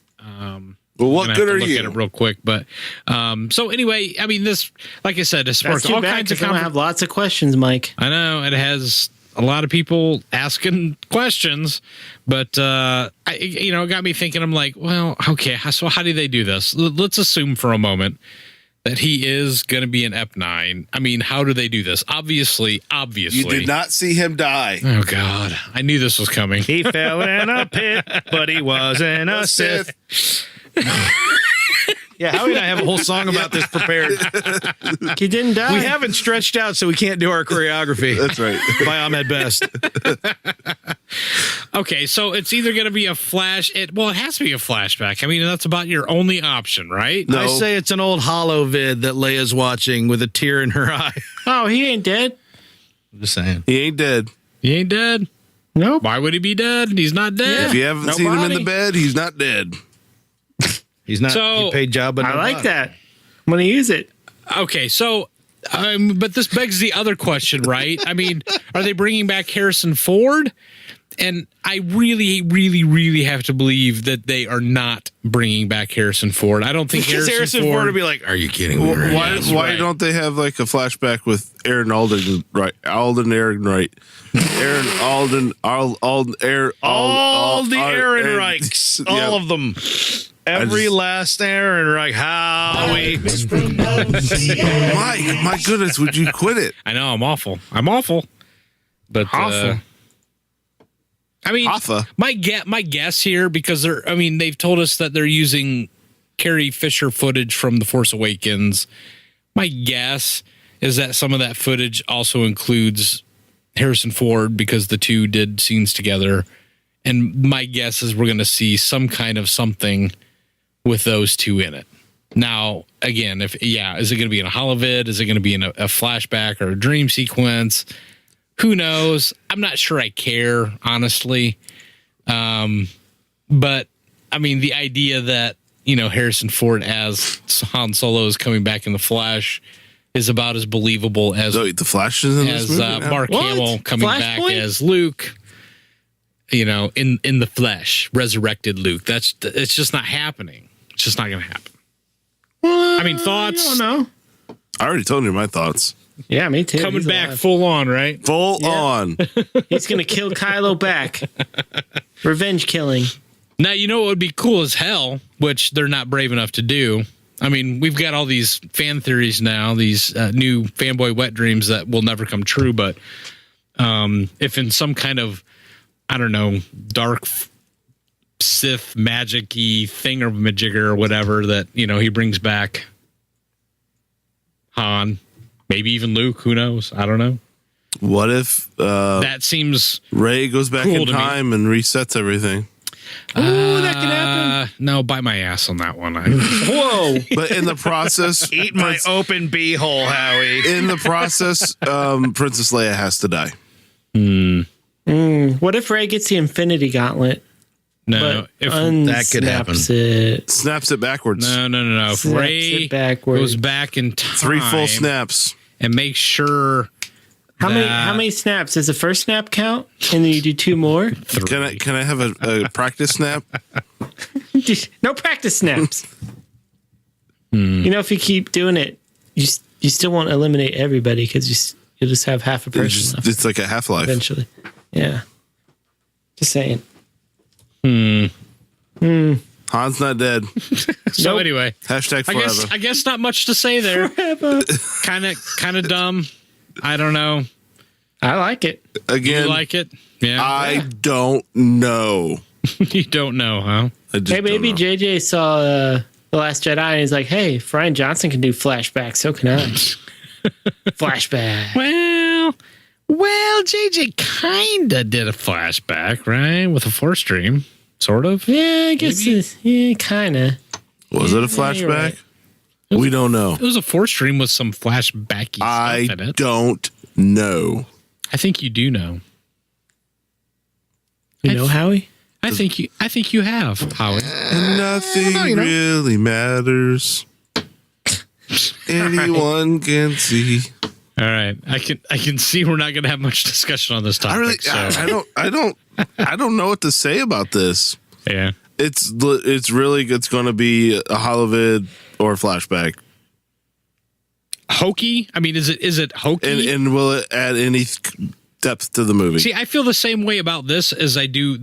Well, what I'm good gonna are have to look at you? it real quick, but so anyway, I mean, this, like I said, this That's sparks too all bad kinds of because I have lots of questions, Mike. I know it has a lot of people asking questions, but it got me thinking. I'm like, well, okay, so how do they do this? Let's assume for a moment that he is going to be an Ep9. I mean, how do they do this? Obviously. You did not see him die. Oh God, I knew this was coming. He fell in a pit, but he wasn't a Sith. Yeah, how did I have a whole song about this prepared? He didn't die. We haven't stretched out, so we can't do our choreography. That's right. By Ahmed Best. Okay, so it's either going to be a flash. It has to be a flashback. I mean, that's about your only option, right? No. I say it's an old hollow vid that Leia's watching with a tear in her eye. Oh, he ain't dead. I'm just saying. He ain't dead. He ain't dead. Nope. Why would he be dead? He's not dead. If you haven't seen him in Nobody. the bed, he's not dead. He's not. So- He paid Jabba. I like Nobata. that. I'm going to use it. Okay, so, but this begs the other question, right? I mean, are they bringing back Harrison Ford? And I really, really, really have to believe that they are not bringing back Harrison Ford. I don't think Because Harrison Ford Ford would be like, "Are you kidding me?" right Why? now?" Why right. don't they have like a flashback with Aaron Alden? Right, Alden Ehrenreich. Aaron Alden. All the Ehrenreichs, all of them. Every last Ehrenreich. Howie. Mike, my goodness, would you quit it? I know I'm awful. But Awful. I mean, Hoffa. my guess here, because they've told us that they're using Carrie Fisher footage from The Force Awakens. My guess is that some of that footage also includes Harrison Ford because the two did scenes together. And my guess is we're going to see some kind of something with those two in it. Now, again, is it going to be in a holovid? Is it going to be in a flashback or a dream sequence? Who knows? I'm not sure I care, honestly. But I mean, the idea that, Harrison Ford as Han Solo is coming back in the Flash is about as believable as So the Flash is in this as movie now? Mark What? Hamill coming back Flashpoint? as Luke. In the flesh, resurrected Luke. It's just not happening. It's just not going to happen. I mean, thoughts I don't know. I already told you my thoughts. Yeah, me too. coming He's back alive. full on, right? Full on. He's going to kill Kylo back. Revenge killing. Now, you know what would be cool as hell, which they're not brave enough to do. I mean, we've got all these fan theories now, these new fanboy wet dreams that will never come true. But if in some kind of, I don't know, dark Sith magic-y thingamajigger or whatever that, he brings back Han, maybe even Luke, who knows? I don't know. What if that seems Rey goes back cool in time and resets everything? Ooh, that can happen. No, bite my ass on that one. Whoa. But in the process, Eat my open beehole, Howie. in the process, Princess Leia has to die. What if Rey gets the Infinity Gauntlet? No, But if that could happen. It. Snaps it backwards. no. If Snaps Rey it backwards. goes back in time, 3 full snaps. and make sure How many snaps? Does the first snap count? And then you do 2 more? Can I have a practice snap? No practice snaps. If you keep doing it, you still won't eliminate everybody because you'll just have half a person left It's like a Half-Life. eventually. Yeah. Just saying. Han's not dead. So Nope. anyway, Hashtag forever. I guess not much to say there. Kind of dumb. I don't know. I like it. Again, You like it? Yeah. I don't know. You don't know, huh? I just Hey, maybe don't know. JJ saw The Last Jedi and he's like, hey, if Ryan Johnson can do flashbacks, so can I. Flashback. Well, JJ kinda did a flashback, right? With a Force dream, sort of. Yeah, I guess kind of. Was it a you're flashback? right. We don't know. It was a Force dream with some flashbacky I stuff in it. don't know. I think you do know. You know, Howie? I think you have, Howie. And nothing really matters. Anyone can see. All right, I can see we're not going to have much discussion on this topic. I don't know what to say about this. Yeah, It's going to be a holovid or a flashback. hokey. I mean, is it hokey? And will it add any depth to the movie? See, I feel the same way about this as I do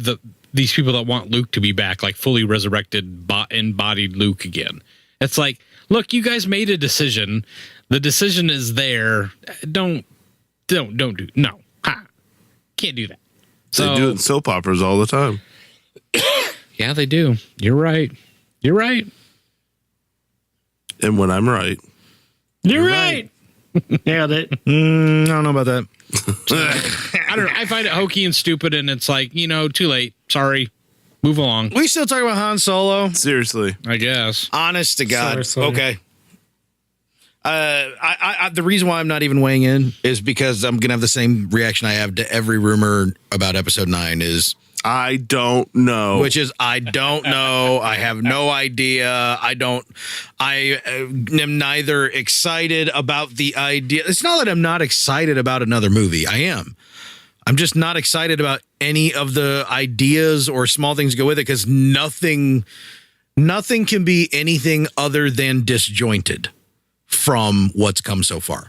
these people that want Luke to be back, like fully resurrected, embodied Luke again. It's like, look, you guys made a decision. The decision is there. Don't do. No, can't do that. They do it in soap operas all the time. Yeah, they do. You're right. And when I'm right. You're right. Nailed it. I don't know about that. I don't know. I find it hokey and stupid, and it's like, too late. Sorry. Move along. We still talk about Han Solo. Seriously. I guess. Honest to God. Sorry. Okay. I the reason why I'm not even weighing in is because I'm gonna have the same reaction I have to every rumor about Episode 9 is, I don't know. which is I don't know. I have no idea. I am neither excited about the idea. It's not that I'm not excited about another movie. I am. I'm just not excited about any of the ideas or small things that go with it because nothing can be anything other than disjointed from what's come so far.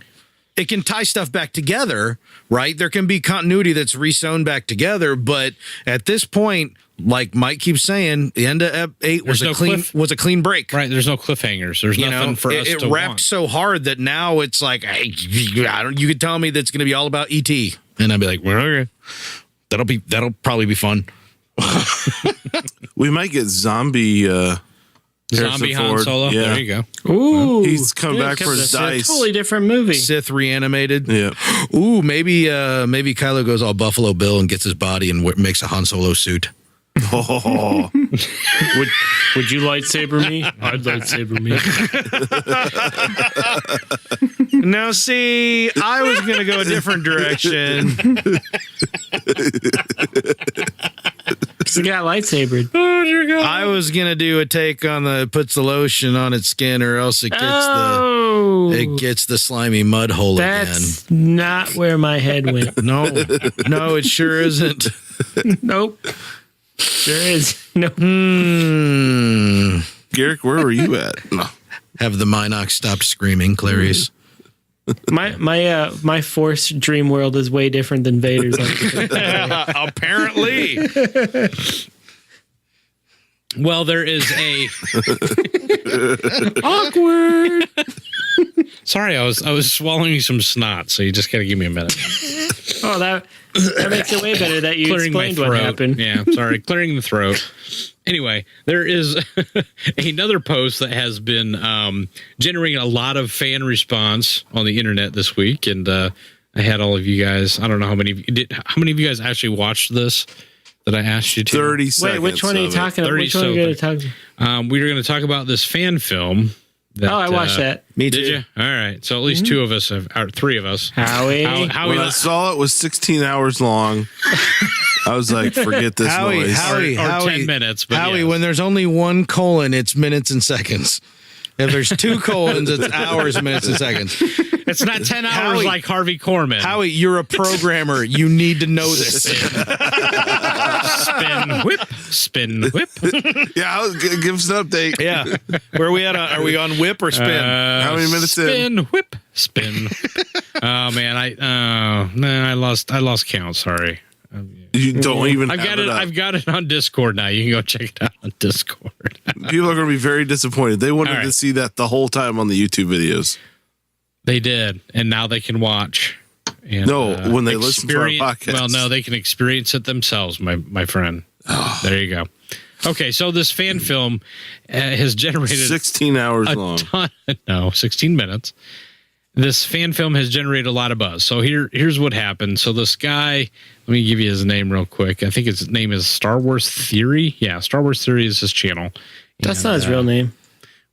It can tie stuff back together, right? There can be continuity that's re-sewn back together, but at this point, like Mike keeps saying, the end of 8 was a clean break. Right. There's no cliffhangers. There's nothing for us to It wrapped want. so hard that now it's like, hey, you could tell me that's going to be all about E.T. And I'd be like, well, okay. That'll probably be fun. We might get zombie Zombie Han Ford. Solo. Yeah. There you go. Ooh. He's come back for his It's a dice. totally different movie. Sith reanimated. Yeah. Ooh, maybe Kylo goes all Buffalo Bill and gets his body and makes a Han Solo suit. Oh. Would you lightsaber me? I'd lightsaber me. Now, see, I was going to go a different direction. He got lightsabered. I was going to do a take on puts the lotion on its skin or else it gets the slimy mud hole That's not where my head went. again. No, it sure isn't. Nope. Sure is. No. Garrick, where were you at? Have the Minox stopped screaming, Clarice? My Force dream world is way different than Vader's. Apparently. Well, there is a awkward. Sorry, I was swallowing some snot, so you just got to give me a minute. Oh, that makes it way better that you explained what happened. Yeah, sorry, clearing the throat. Anyway, there is another post that has been generating a lot of fan response on the internet this week, and I had all of you guys. I don't know how many of you did. How many of you guys actually watched this? That I asked you to. 30 seconds. Wait, which one are you talking about? Which one are you going to talk about? We were going to talk about this fan film. That, I watched that. Me too. Did you? All right. So at least two of us, or three of us. Howie. When I saw it was 16 hours long, I was like, forget this noise. Howie, 10 minutes. But Howie, yes. when there's only one colon, it's minutes and seconds. If there's two colons, it's hours, minutes, and seconds. It's not 10 hours Howie, like Harvey Korman. Howie, you're a programmer. You need to know this. Spin whip. Spin whip. Yeah, give us an update. Yeah. Where are we at? Are we on whip or spin? How many minutes in? Spin whip. Spin. Oh man, I lost count. Sorry. You don't even. I've got it. Up. I've got it on Discord now. You can go check it out on Discord. People are going to be very disappointed. They wanted All right. to see that the whole time on the YouTube videos. They did, and now they can watch. And, No, when they listen to our podcast. Well, no, they can experience it themselves, my friend. Oh. There you go. Okay, so this fan film has generated 16 hours a long. ton. No, 16 minutes. This fan film has generated a lot of buzz. So here's what happened. So this guy, let me give you his name real quick. I think his name is Star Wars Theory. Yeah, Star Wars Theory is his channel. That's not his real name.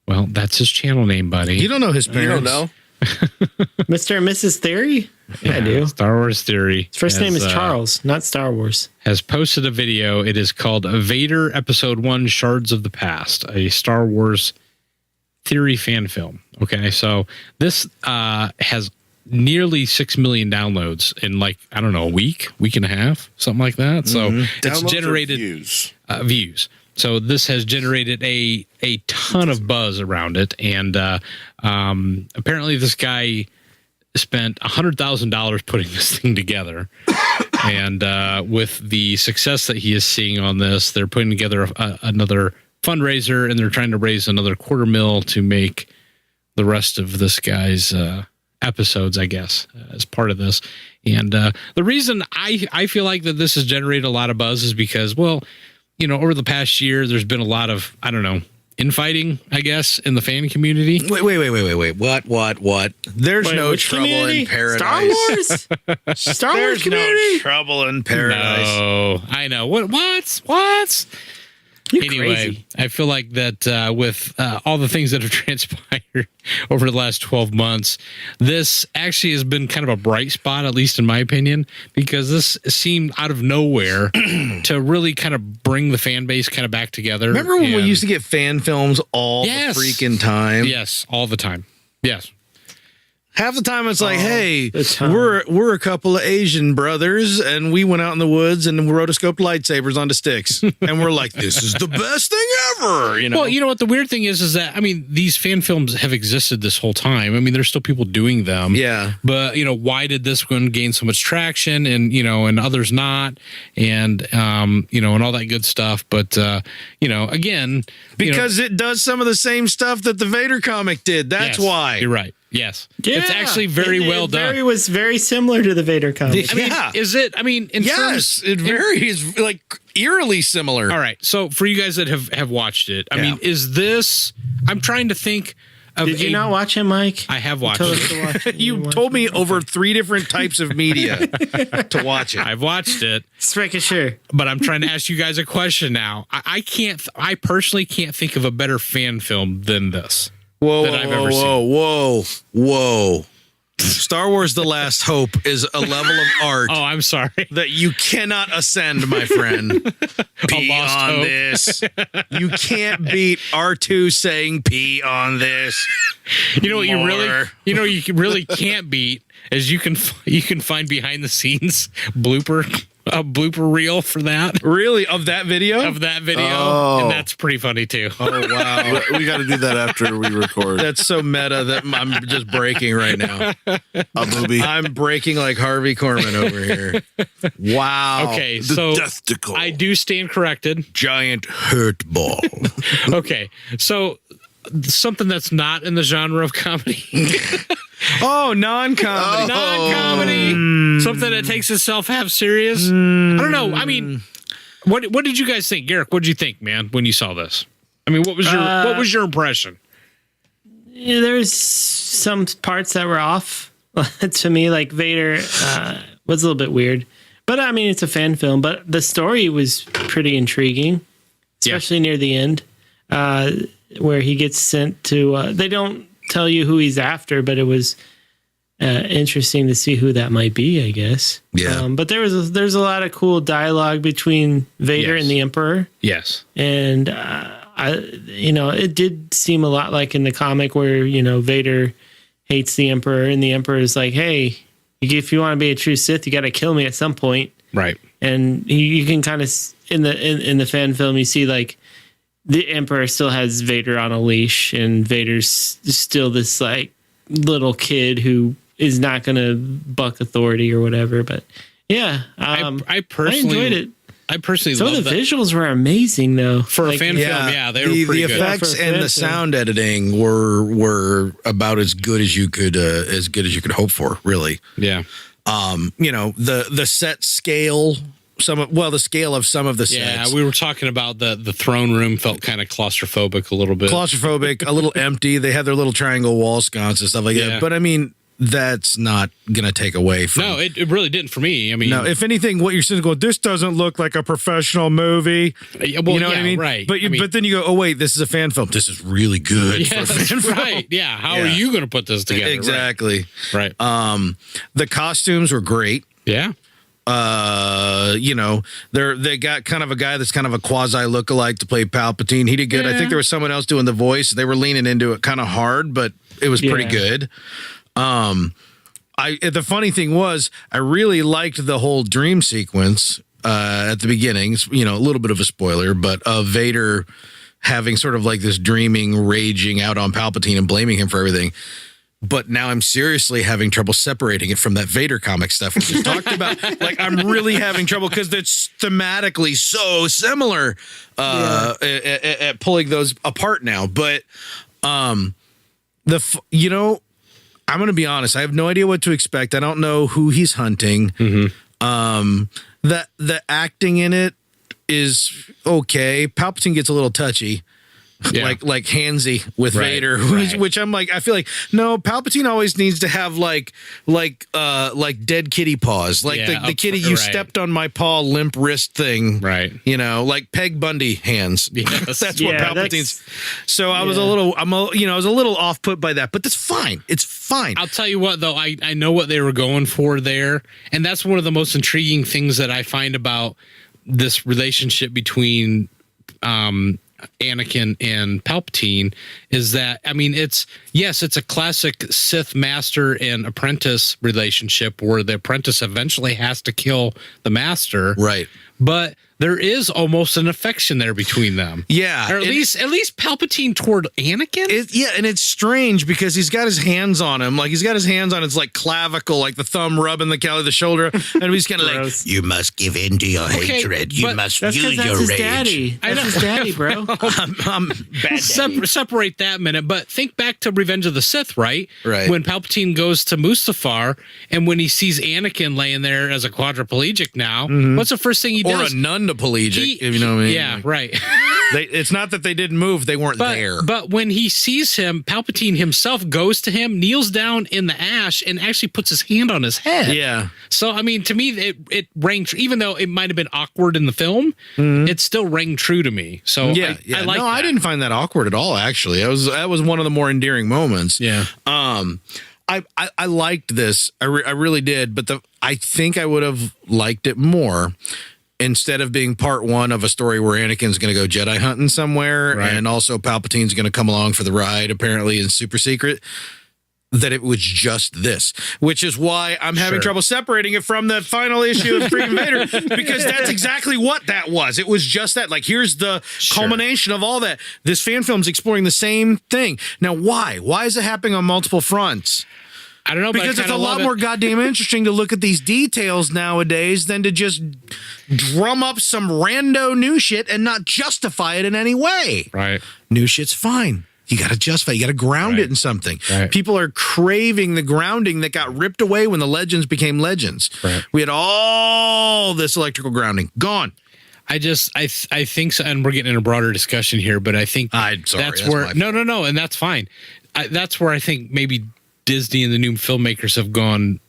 Well, that's his channel name, buddy. You don't know his parents. You don't know? Mr. and Mrs. Theory? Yeah, I do. Star Wars Theory. His first name is Charles, not Star Wars. Has posted a video. It is called Vader Episode 1 Shards of the Past, a Star Wars Theory fan film. Okay, so this has nearly 6 million downloads in a week and a half, something like that. So it's Downloads generated or views. views. So this has generated a ton of buzz around it, and apparently this guy spent $100,000 putting this thing together. And with the success that he is seeing on this, they're putting together another fundraiser, and they're trying to raise another $250,000 to make the rest of this guy's episodes, I guess, as part of this. And the reason I feel like that this has generated a lot of buzz is because, well, over the past year, there's been a lot of, infighting, I guess, in the fan community. Wait. What? There's no trouble in paradise. Star Wars? Star Wars community? No trouble in paradise. No, I know. What? You're Anyway, crazy. I feel like that with all the things that have transpired over the last 12 months, this actually has been kind of a bright spot, at least in my opinion, because this seemed out of nowhere to really kind of bring the fan base kind of back together. Remember when we used to get fan films all Yes. the freaking time? Yes, all the time. Yes. Half the time it's like, hey, the time. we're a couple of Asian brothers, and we went out in the woods and rotoscoped lightsabers onto sticks, and we're like, this is the best thing ever. Well, you know what the weird thing is that these fan films have existed this whole time. There's still people doing them. Yeah. But why did this one gain so much traction and and others not, and and all that good stuff? But again, because it does some of the same stuff that the Vader comic did. That's yes, why. you're right. Yes. Yeah. It's actually very well done. It was very similar to the Vader comic. Yeah. Is it? In Yes, terms, it is like eerily similar. all right. So for you guys that have watched it, Yeah. is this? I'm trying to think of. Did you not watch it, Mike? I have watched Told us it. to watch it. You told me over 3 different types of media to watch it. I've watched it, Just making sure. but I'm trying to ask you guys a question now. I personally can't think of a better fan film than this. Whoa, that I've ever seen. whoa. Star Wars The Last Hope is a level of art Oh, I'm sorry. that you cannot ascend, my friend. Pee lost on hope. this. You can't beat R2 saying pee on this. You know what you More. really can't beat is you can find behind the scenes blooper blooper reel for that. Really? Of that video? Of that video. Oh. And that's pretty funny too. Oh, wow. We got to do that after we record. That's so meta that I'm just breaking right now. A booby. I'm breaking like Harvey Korman over here. Wow. Okay, The so testicle. I do stand corrected. Giant hurt ball. Okay, so something that's not in the genre of comedy. Oh, non-comedy. Non-comedy. Something that takes itself half serious. I don't know. I mean, what did you guys think? Garrick, what did you think, man, when you saw this? I mean, what was your impression? Yeah, there's some parts that were off to me. Like Vader was a little bit weird, but I mean, it's a fan film. But the story was pretty intriguing, especially near the end, where he gets sent to. They don't tell you who he's after, but it was interesting to see who that might be, I guess. Yeah. But there's a lot of cool dialogue between Vader and the Emperor. Yes. And it did seem a lot like in the comic where, Vader hates the Emperor and the Emperor is like, hey, if you want to be a true Sith, you got to kill me at some point. Right. And you can kind of in the fan film, you see like the Emperor still has Vader on a leash, and Vader's still this like little kid who is not going to buck authority or whatever. But yeah, I personally enjoyed it. I personally Some of love the that. visuals were amazing though. For a fan film, yeah, they were pretty the good. effects Yeah, for a and fan the film. sound editing were about as good as you could hope for, really. Yeah. The set scale, the scale of some of the Yeah, sets. we were talking about the throne room felt kind of claustrophobic a little bit. Claustrophobic, a little empty. They had their little triangle wall sconce and stuff like Yeah. that. But I mean, that's not going to take away from. No, it really didn't for me. I mean, No, if anything, what you're saying is going, this doesn't look like a professional movie. yeah, well, You know what I mean? Right. But but then you go, oh wait, this is a fan film. This is really good for yeah, a fan that's film. right. Yeah. How Yeah. are you going to put this together? Exactly. Right. The costumes were great. Yeah. They got kind of a guy that's kind of a quasi lookalike to play Palpatine. He did good. I think there was someone else doing the voice. They were leaning into it kind of hard, but it was pretty good. The funny thing was, I really liked the whole dream sequence at the beginning. A little bit of a spoiler, but of Vader having sort of like this dreaming, raging out on Palpatine and blaming him for everything. But now I'm seriously having trouble separating it from that Vader comic stuff we just talked about. Like, I'm really having trouble because it's thematically so similar at pulling those apart now. But I'm going to be honest. I have no idea what to expect. I don't know who he's hunting. Mm-hmm. The acting in it is okay. Palpatine gets a little touchy. Yeah. Like handsy with Right, Vader, right. which I'm like, I feel like no, Palpatine always needs to have like dead kitty paws, like Yeah, the kitty you right. stepped on my paw limp wrist thing, Right. Like Peg Bundy hands. Yes. That's what Yeah, Palpatine's. So I was a little off put by that, but that's fine. It's fine. I'll tell you what, though, I know what they were going for there. And that's one of the most intriguing things that I find about this relationship between Anakin and Palpatine is that, I mean, it's a classic Sith master and apprentice relationship where the apprentice eventually has to kill the master. Right. But there is almost an affection there between them. Yeah. Or at least Palpatine toward Anakin. And it's strange because he's got his hands on him. Like, he's got his hands on his, like, clavicle, like the thumb rubbing the shoulder. And he's kind of like, Gross. you must give in to your hatred. You but must That's use because your that's his rage. daddy. That's his daddy, bro. I'm bad daddy. Separate that minute, but think back to Revenge of the Sith, right? Right. When Palpatine goes to Mustafar, and when he sees Anakin laying there as a quadriplegic now, what's the first thing he Or does? a nunaplegic, if you know what I mean. Yeah, right. It's not that they didn't move; they weren't there. But when he sees him, Palpatine himself goes to him, kneels down in the ash, and actually puts his hand on his head. Yeah. So, I mean, to me, it rang true. Even though it might have been awkward in the film, it still rang true to me. So, I like No, that. I didn't find that awkward at all. Actually, that was one of the more endearing moments. Yeah. I liked this. I really did. But I think I would have liked it more instead of being part one of a story where Anakin's going to go Jedi hunting somewhere, Right. and also Palpatine's going to come along for the ride, apparently in super secret. that it was just this, which is why I'm having trouble separating it from the final issue of Freaking Vader, because that's exactly what that was. It was just that. Like, here's the culmination of all that. This fan film's exploring the same thing. Now, why? Why is it happening on multiple fronts? I don't know, because it's a lot more goddamn interesting to look at these details nowadays than to just drum up some rando new shit and not justify it in any way. Right. New shit's fine. You got to justify. You got to ground it in something. Right. People are craving the grounding that got ripped away when the legends became legends. Right. We had all this electrical grounding gone. I think so, and we're getting in a broader discussion here, but I think that's where no, and that's fine. That's where I think maybe Disney and the new filmmakers have gone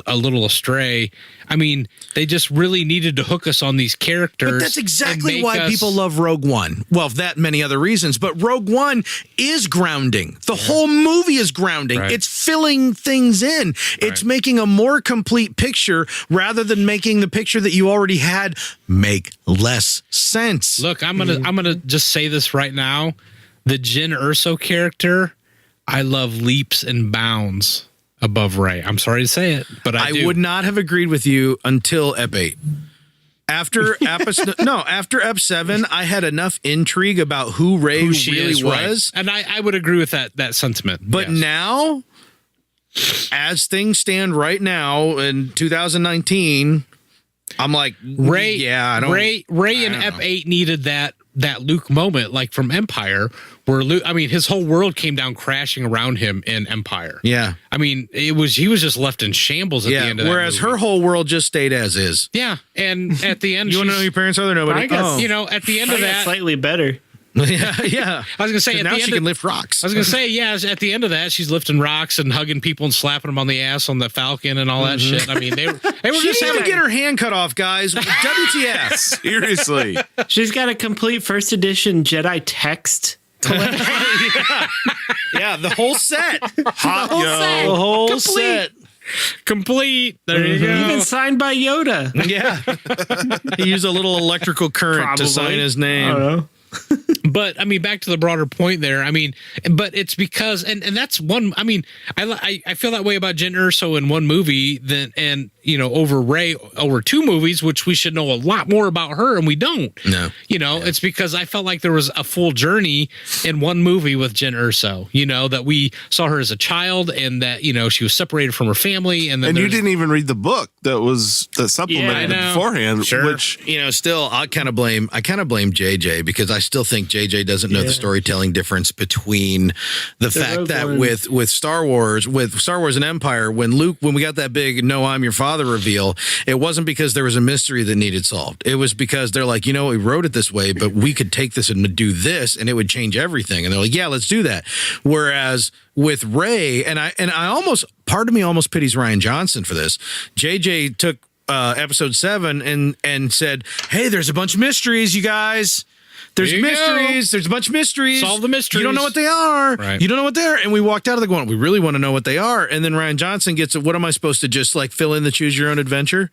a little astray. I mean, they just really needed to hook us on these characters. But that's exactly why people love Rogue One. Well, that and many other reasons. But Rogue One is grounding. The whole movie is grounding. Right. It's filling things in. It's making a more complete picture rather than making the picture that you already had make less sense. Look, I'm gonna just say this right now. The Jyn Erso character, I love leaps and bounds above Rey. I'm sorry to say it, but I do. Would not have agreed with you until Ep 8. After after Ep 7, I had enough intrigue about who Rey really was. Right. And I would agree with that sentiment. But now, as things stand right now in 2019, I'm like, Rey in Ep 8 needed that Luke moment, like from Empire, where Luke, I mean, his whole world came down crashing around him in Empire. Yeah. I mean, he was just left in shambles at the end of that whereas movie. her whole world just stayed as is. Yeah. And at the end, you want to know who your parents are? They're nobody. At the end of that, slightly better. Yeah. I was gonna say now she can lift rocks. I was gonna say, at the end of that, she's lifting rocks and hugging people and slapping them on the ass on the Falcon and all that shit. I mean, they were she just didn't even get her hand cut off, guys. WTF? Seriously. She's got a complete first edition Jedi text. Yeah, the whole set. Hot The whole set. Complete. There you go. Even signed by Yoda. Yeah. He used a little electrical current to sign his name. I don't know. But I mean, back to the broader point there. I mean, but it's because, and that's one. I mean, I feel that way about Jyn Erso in one movie over Rey over two movies, which we should know a lot more about her, and we don't. No, it's because I felt like there was a full journey in one movie with Jyn Erso. that we saw her as a child, and that she was separated from her family, and then you didn't even read the book that supplemented beforehand. Sure. Which still I kind of blame JJ because I still think JJ doesn't know the storytelling difference between the fact that with Star Wars and Empire, when we got that big "No, I'm your father" reveal, it wasn't because there was a mystery that needed solved. It was because they're like, we wrote it this way, but we could take this and do this, and it would change everything. And they're like, yeah, let's do that. Whereas with Rey, and I almost, part of me almost pities Rian Johnson for this. JJ took episode 7 and said, hey, there's a bunch of mysteries, you guys. There's mysteries. There's a bunch of mysteries. Solve the mysteries. You don't know what they are. Right. You don't know what they are. And we walked out of the going, we really want to know what they are. And then Rian Johnson gets it. What am I supposed to just fill in the choose your own adventure?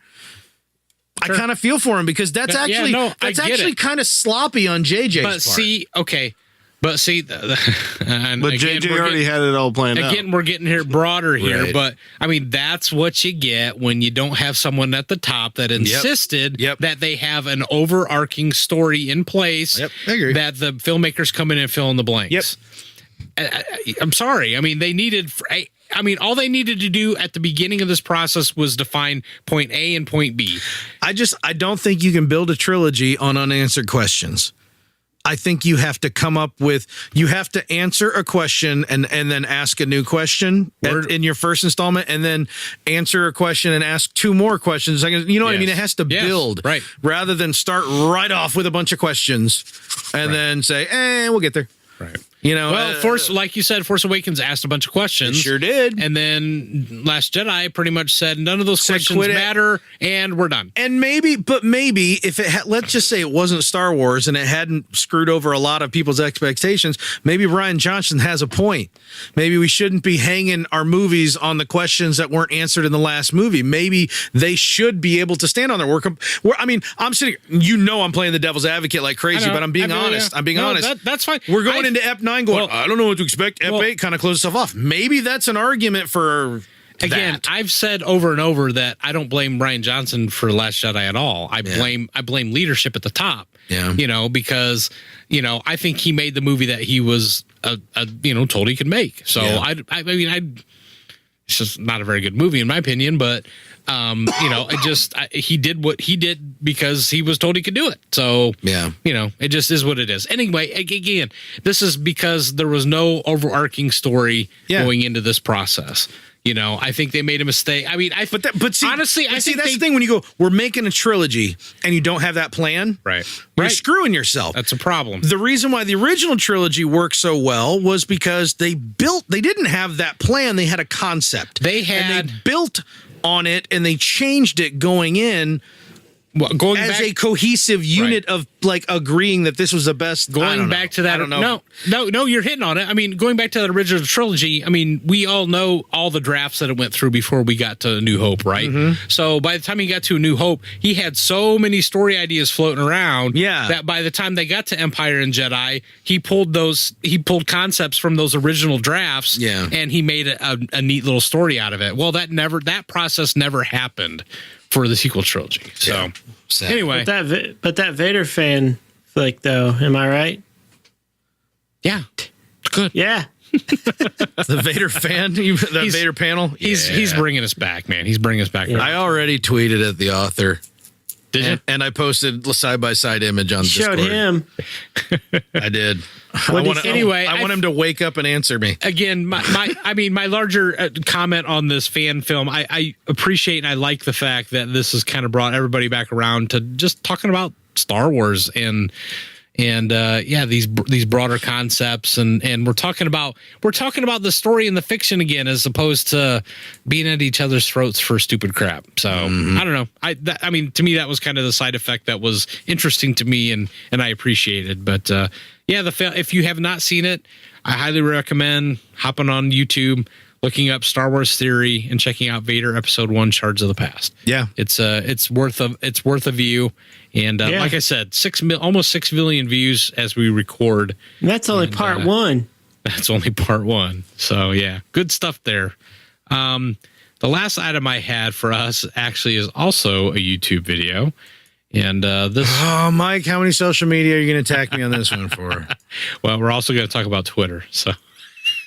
Sure. I kind of feel for him because that's actually kind of sloppy on JJ's part. But JJ already had it all planned out. Again, we're getting here broader here, Right. but I mean, that's what you get when you don't have someone at the top that insisted that they have an overarching story in place. Yep, I agree. That the filmmakers come in and fill in the blanks. Yep. I'm sorry. I mean, all they needed to do at the beginning of this process was define point A and point B. I don't think you can build a trilogy on unanswered questions. I think you have to answer a question and then ask a new question in your first installment, and then answer a question and ask two more questions. You know what I mean? It has to build, right? Rather than start right off with a bunch of questions and then say, we'll get there. Right. Like you said, Force Awakens asked a bunch of questions. It sure did. And then Last Jedi pretty much said none of those questions matter, and we're done. And maybe if it let's just say it wasn't Star Wars and it hadn't screwed over a lot of people's expectations, maybe Rian Johnson has a point. Maybe we shouldn't be hanging our movies on the questions that weren't answered in the last movie. Maybe they should be able to stand on their work. I'm sitting, I'm playing the devil's advocate like crazy, but I'm being honest. I'm being honest. That's fine. We're going into Ep F9 going, I don't know what to expect. F8 kind of closes stuff off. Maybe that's an argument for again. that. I've said over and over that I don't blame Rian Johnson for Last Jedi at all. I blame leadership at the top. Yeah. Because I think he made the movie that he was told he could make. So I mean it's just not a very good movie in my opinion, but he did what he did because he was told he could do it. So, it just is what it is. Anyway, again, this is because there was no overarching story going into this process. I think they made a mistake. I mean, honestly, I think that's the thing when you go, we're making a trilogy and you don't have that plan. Right. You're screwing yourself. That's a problem. The reason why the original trilogy worked so well was because they didn't have that plan. They had a concept. They built on it and they changed it going in. As a cohesive unit of like agreeing that this was the best. Going back to that, I don't know. No, you're hitting on it. I mean, going back to that original trilogy. I mean, we all know all the drafts that it went through before we got to New Hope, right? Mm-hmm. So by the time he got to New Hope, he had so many story ideas floating around. That by the time they got to Empire and Jedi, he pulled concepts from those original drafts. And he made a neat little story out of it. Well, that process never happened for the sequel trilogy. So anyway, but that Vader fan flick though, am I right? Yeah, good. Yeah, the Vader fan, Vader panel. He's bringing us back, man. He's bringing us back. I already tweeted at the author. Did you? And I posted a side-by-side image on Discord. Showed him. I did. I want him to wake up and answer me. Again, my larger comment on this fan film, I appreciate and I like the fact that this has kind of brought everybody back around to just talking about Star Wars and these broader concepts and we're talking about the story and the fiction again as opposed to being at each other's throats for stupid crap. So I don't know. I mean, to me that was kind of the side effect that was interesting to me and I appreciated. But if you have not seen it, I highly recommend hopping on YouTube, looking up Star Wars Theory, and checking out Vader Episode 1: Shards of the Past. Yeah, it's worth a view. And like I said, almost 6 million views as we record. And that's only part one. That's only part one. So yeah, good stuff there. The last item I had for us actually is also a YouTube video. And this. Oh, Mike, how many social media are you going to attack me on this one for? Well, we're also going to talk about Twitter. So.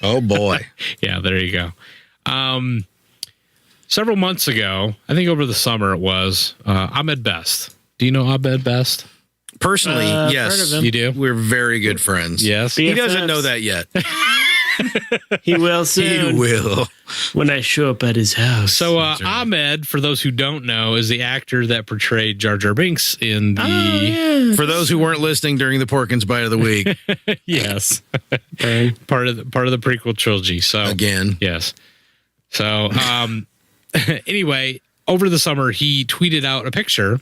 Oh boy. Yeah, there you go. Several months ago, I think over the summer it was, Ahmed Best. Do you know Ahmed Best? Personally, yes. Heard of him. You do? We're very good friends. Yes. He doesn't know that yet. He will soon. He will. When I show up at his house. So Ahmed, for those who don't know, is the actor that portrayed Jar Jar Binks in the... For those who weren't listening during the Porkins Bite of the Week. Yes. part of the prequel trilogy. So again. Yes. So anyway, over the summer, he tweeted out a picture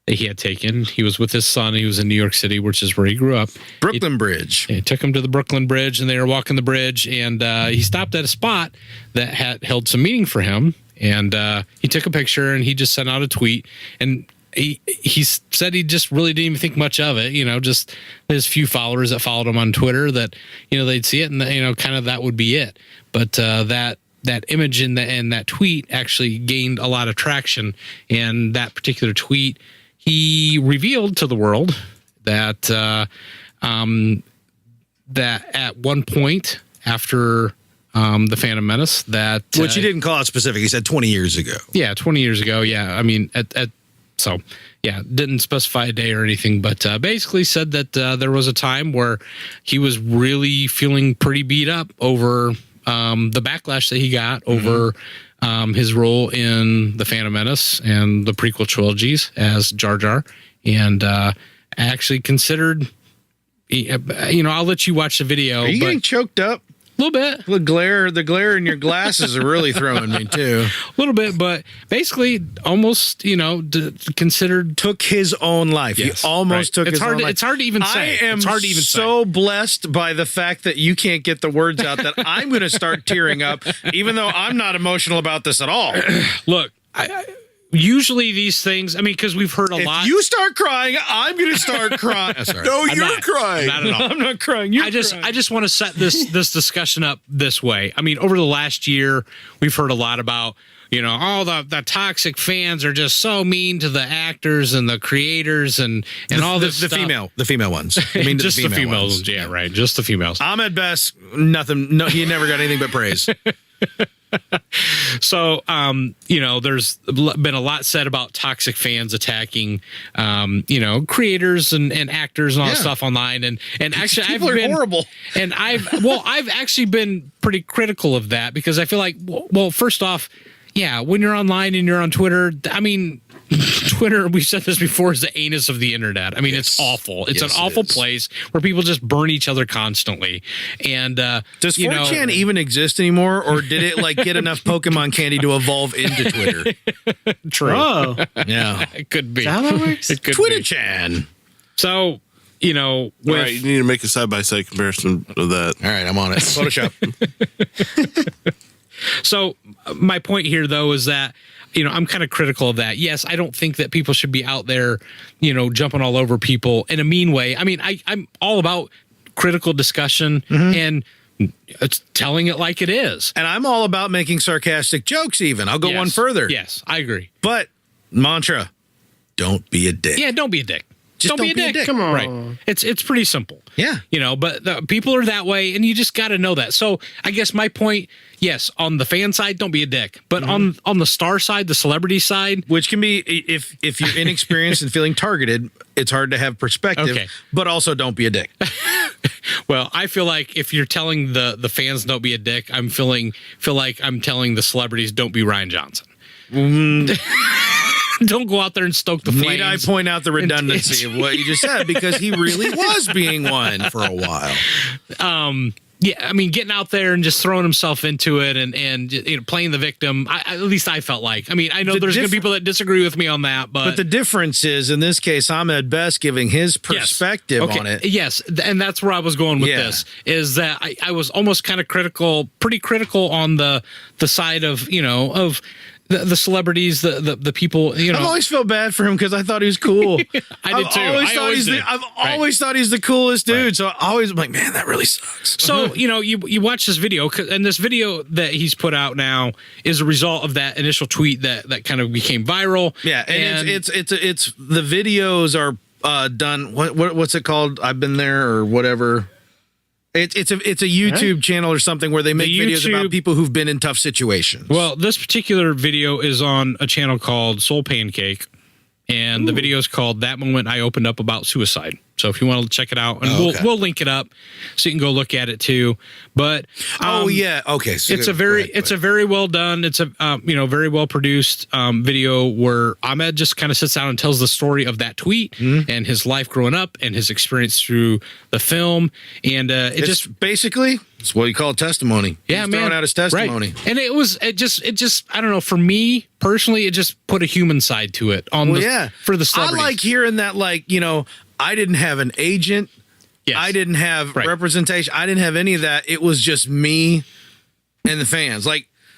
that he had taken. He was with his son. He was in New York City, which is where he grew up. Brooklyn Bridge. He took him to the Brooklyn Bridge, and they were walking the bridge, and he stopped at a spot that had held some meaning for him, and he took a picture, and he just sent out a tweet, and he said he just really didn't even think much of it, just his few followers that followed him on Twitter that, they'd see it, and, kind of that would be it. But that image and that tweet actually gained a lot of traction, and that particular tweet, he revealed to the world that that at one point after the Phantom Menace, that which he didn't call it specific. He said 20 years ago. Yeah, 20 years ago. Yeah, I mean, didn't specify a day or anything, but basically said that there was a time where he was really feeling pretty beat up over the backlash that he got over. His role in the Phantom Menace and the prequel trilogies as Jar Jar, and actually considered. I'll let you watch the video. Are you getting choked up? A little bit. The glare in your glasses are really throwing me too. A little bit, but basically, almost considered took his own life. Yes, he almost took his own life. It's hard to even say. I am so blessed by the fact that you can't get the words out that I'm going to start tearing up, even though I'm not emotional about this at all. Look, usually these things, I mean, because we've heard a lot. If you start crying, I'm going to start crying. Sorry. No, you're crying. Not at all. I'm not crying. I just want to set this discussion up this way. I mean, over the last year, we've heard a lot about, all the toxic fans are just so mean to the actors and the creators and all this the stuff. the female ones. I mean, just the female ones. ones. Yeah, right. Just the females. Ahmed Best, nothing. No, he never got anything but praise. So, there's been a lot said about toxic fans attacking, creators and actors and all that stuff online. And actually, People are horrible. And I've actually been pretty critical of that because I feel like, well, first off, yeah, when you're online and you're on Twitter, I mean, Twitter, we've said this before, is the anus of the internet. I mean, it's awful. It's an awful place where people just burn each other constantly. And does 4chan even exist anymore, or did it get enough Pokemon candy to evolve into Twitter? True. Oh, Yeah, it could be. how that works? It could Twitter-chan. So, All right, you need to make a side-by-side comparison of that. All right, I'm on it. Photoshop. So my point here, though, is that, I'm kind of critical of that. Yes, I don't think that people should be out there, jumping all over people in a mean way. I mean, I'm all about critical discussion and it's telling it like it is. And I'm all about making sarcastic jokes even. I'll go one further. Yes, I agree. But mantra, don't be a dick. Yeah, don't be a dick. Just don't be a dick. Come on. Right. It's pretty simple. Yeah. But the people are that way, and you just got to know that. So I guess my point, yes, on the fan side, don't be a dick. But on the star side, the celebrity side, Which can be, if you're inexperienced and feeling targeted, it's hard to have perspective. Okay. But also don't be a dick. well, I feel like if you're telling the fans don't be a dick, feel like I'm telling the celebrities don't be Ryan Johnson. Don't go out there and stoke the flames. Need I point out the redundancy of what you just said, because he really was being one for a while. Yeah, I mean, getting out there and just throwing himself into it and playing the victim. At least I felt like. I mean, I know there's going to be people that disagree with me on that, but the difference is, in this case, Ahmed Best giving his perspective on it. Yes, and that's where I was going with this. Is that I was almost kind of pretty critical on the side of of the celebrities, the people. I've always felt bad for him because I thought he was cool. I did too. I've always thought he's the coolest dude. Right. So I always am like, man, that really sucks. So you watch this video, and this video that he's put out now is a result of that initial tweet that kind of became viral. Yeah, and it's the videos are done. What's it called? I've been there or whatever. It's a YouTube channel or something where they make videos about people who've been in tough situations. Well, this particular video is on a channel called Soul Pancake, and the video is called "That Moment I Opened Up About Suicide." So if you want to check it out, and we'll link it up so you can go look at it too. But okay. So it's a very well done. It's a very well produced video where Ahmed just kind of sits down and tells the story of that tweet and his life growing up and his experience through the film. And it's what you call testimony. Yeah, He's man, throwing out his testimony. Right. And it just I don't know. For me personally, it just put a human side to it for the celebrities. I like hearing that, I didn't have an agent. Yes. I didn't have representation. I didn't have any of that. It was just me and the fans.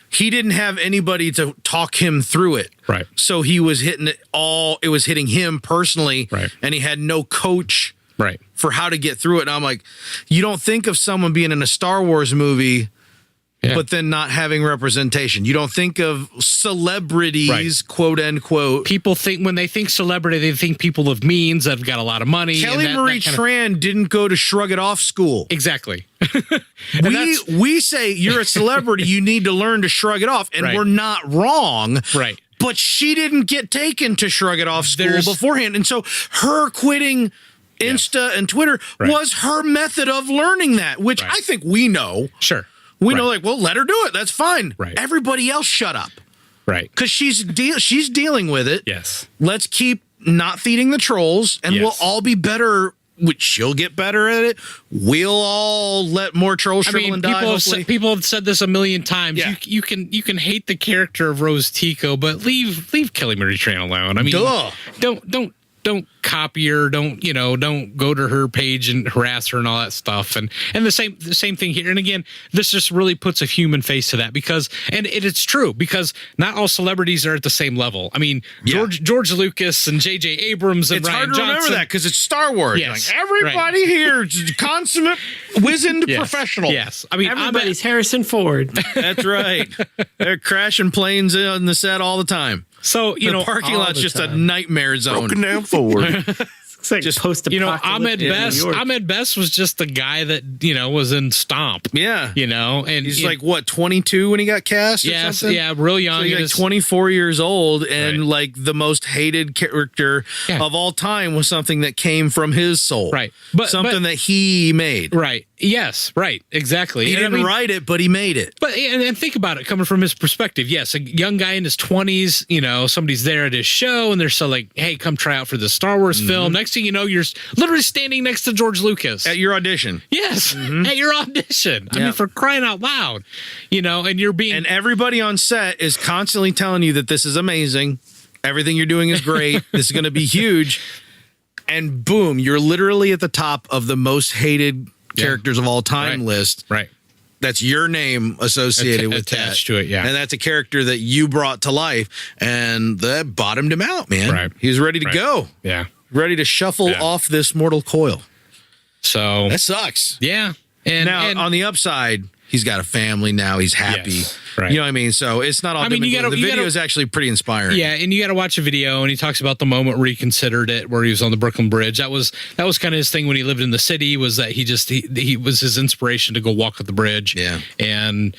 He didn't have anybody to talk him through it. Right. So he was hitting it all. It was hitting him personally. Right. And he had no coach right. for how to get through it. And I'm like, you don't think of someone being in a Star Wars movie, but then not having representation. You don't think of celebrities, quote unquote. People think, when they think celebrity, they think people of means that have got a lot of money. Kelly Marie Tran didn't go to Shrug It Off school. Exactly. we say you're a celebrity, you need to learn to shrug it off, and we're not wrong. Right. But she didn't get taken to Shrug It Off school beforehand. And so her quitting Insta and Twitter was her method of learning that, which I think we know. Sure. We know, let her do it. That's fine. Right. Everybody else shut up. Right. Because she's dealing with it. Yes. Let's keep not feeding the trolls, and we'll all be better. She'll get better at it. We'll all let more trolls shrivel and die. People have said this a million times. Yeah. You can hate the character of Rose Tico, but leave Kelly Marie Tran alone. I mean, don't don't copy her, don't go to her page and harass her and all that stuff. And the same thing here. And again, this just really puts a human face to that because it's true because not all celebrities are at the same level. I mean, George Lucas and J.J. Abrams and it's Ryan hard to Johnson. remember that because it's Star Wars. Yes, like, everybody here is consummate, wizened professional. Yes. I mean, everybody's Harrison Ford. That's right. They're crashing planes on the set all the time. So, the parking lot's just a nightmare zone. Broken down forward. It's like just Ahmed Best was just the guy that was in Stomp. Yeah, and he's like what 22 when he got cast. Yeah, or something? yeah, real young. So he's like 24 years old, and like the most hated character Yeah. of all time was something that came from his soul, Right. But something that he made. Right. Yes. Right. Exactly. He didn't write it, but he made it. But and think about it coming from his perspective. Yes, a young guy in his 20s. Somebody's there at his show, and they're so like, "Hey, come try out for the Star Wars film." Next thing you know, you're literally standing next to George Lucas At your audition. Yes, at your audition. I mean, for crying out loud, and you're being And everybody on set is constantly telling you that this is amazing. Everything you're doing is great. This is going to be huge. And boom, you're literally at the top of the most hated characters of all time list. right. That's your name associated with attached that. to it, yeah. And that's a character that you brought to life, and that bottomed him out, man. Right. He was ready to go. Yeah. Ready to shuffle off this mortal coil. So That sucks. yeah, and Now, on the upside, he's got a family now. He's happy. Yes, right. You know what I mean? So it's not all I mean, doom and you gloom. gotta- The you video gotta- is actually pretty inspiring. Yeah, and you got to watch a video, and he talks about the moment where he considered it, where he was on the Brooklyn Bridge. That was kind of his thing when he lived in the city. Was that he was his inspiration to go walk up the bridge. Yeah. and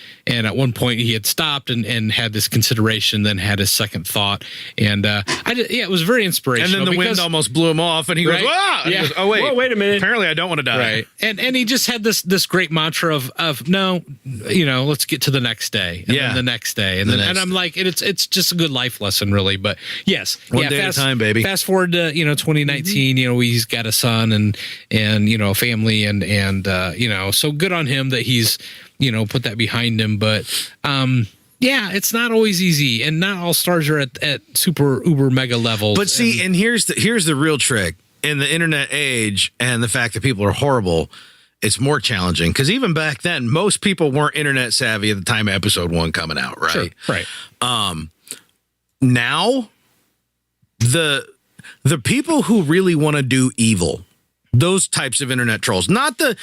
at one point he had stopped and had this consideration, then had his second thought, and it was very inspirational. And then the wind almost blew him off, and he goes, Right? "Ah!" And he Yeah. goes, "Oh wait, Whoa, wait a minute. Apparently, I don't want to die." Right, and he just had this great mantra of no, let's get to the next day, and Yeah. then the next day, and The then next. I'm like, it's just a good life lesson, really. But yes, One day at a time, baby. Fast forward to 2019, he's got a son and a family, and so good on him that he's put that behind him, but it's not always easy, and not all stars are at super uber mega levels. But see, and here's the real trick in the internet age, and the fact that people are horrible. It's more challenging because even back then, most people weren't internet savvy at the time of episode 1 coming out, right? Sure, right. Now, the people who really want to do evil, those types of internet trolls, not the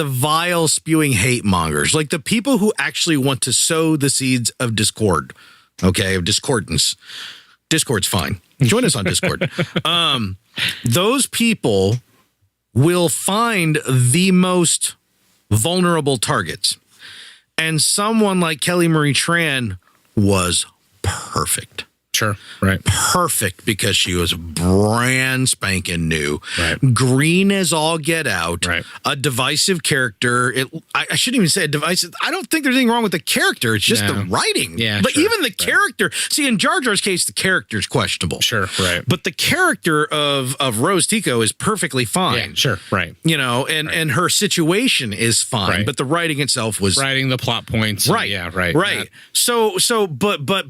vile spewing hate mongers, like the people who actually want to sow the seeds of discord, of discordance. Discord's fine. Join us on Discord. Those people will find the most vulnerable targets. And someone like Kelly Marie Tran was perfect. Sure, right. Perfect because she was brand spanking new. Right. Green as all get out. Right. A divisive character. I shouldn't even say a divisive. I don't think there's anything wrong with the character. It's just the writing. Yeah, but sure. even the character. See, in Jar Jar's case, the character's questionable. Sure, right. But the character of Rose Tico is perfectly fine. Yeah, sure, right. And her situation is fine. Right. But the writing itself was Writing the plot points. right. Yeah, right. Right.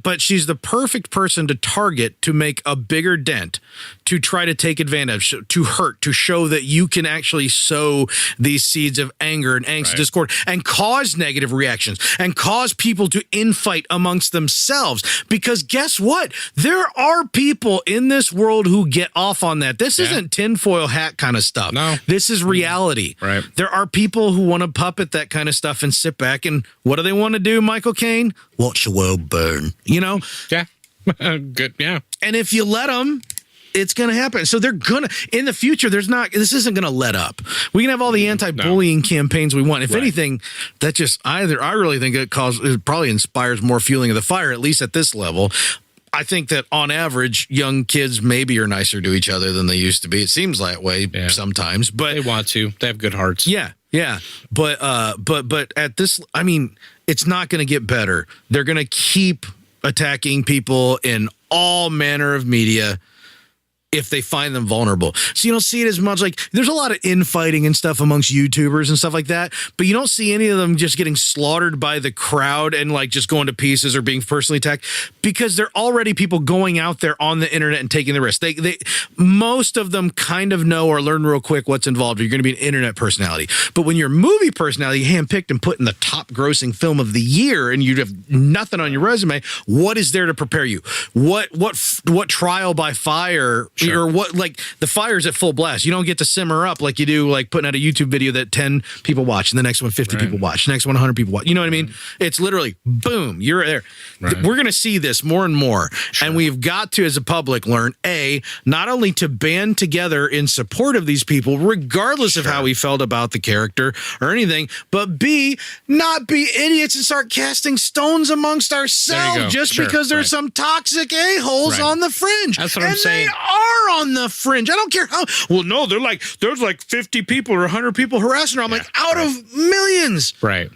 But she's the perfect person to target to make a bigger dent, to try to take advantage, to hurt, to show that you can actually sow these seeds of anger and angst, discord, and cause negative reactions and cause people to infight amongst themselves. Because guess what? There are people in this world who get off on that. This isn't tinfoil hat kind of stuff. No. This is reality. Right. There are people who want to puppet that kind of stuff and sit back and what do they want to do, Michael Caine? Watch the world burn. Yeah. Good. Yeah. And if you let them, it's going to happen. So they're going to, in the future, this isn't going to let up. We can have all the anti-bullying campaigns we want. If anything, that just I really think it probably inspires more fueling of the fire, at least at this level. I think that on average, young kids maybe are nicer to each other than they used to be. It seems that way sometimes, but They want to. They have good hearts. yeah. But at this, I mean, it's not going to get better. They're going to keep attacking people in all manner of media if they find them vulnerable. So you don't see it as much. Like, there's a lot of infighting and stuff amongst YouTubers and stuff like that, but you don't see any of them just getting slaughtered by the crowd and like just going to pieces or being personally attacked, because they're already people going out there on the internet and taking the risk. They most of them kind of know or learn real quick what's involved. You're going to be an internet personality. But when you're a movie personality, handpicked and put in the top grossing film of the year, and you have nothing on your resume, what is there to prepare you? What trial by fire? Sure. Or what, like, the fire's at full blast. You don't get to simmer up like you do, like putting out a YouTube video that 10 people watch and the next one 50 people watch, the next one 100 people watch. You know what I mean? It's literally boom, you're there. Right. We're going to see this more and more. Sure. And we've got to, as a public, learn not only to band together in support of these people, regardless of how we felt about the character or anything, but B, not be idiots and start casting stones amongst ourselves just because there's some toxic a-holes on the fringe. That's what I'm saying. They are on the fringe. I don't care how. Well, no, there's like 50 people or 100 people harassing her. I'm like, out of millions. Right.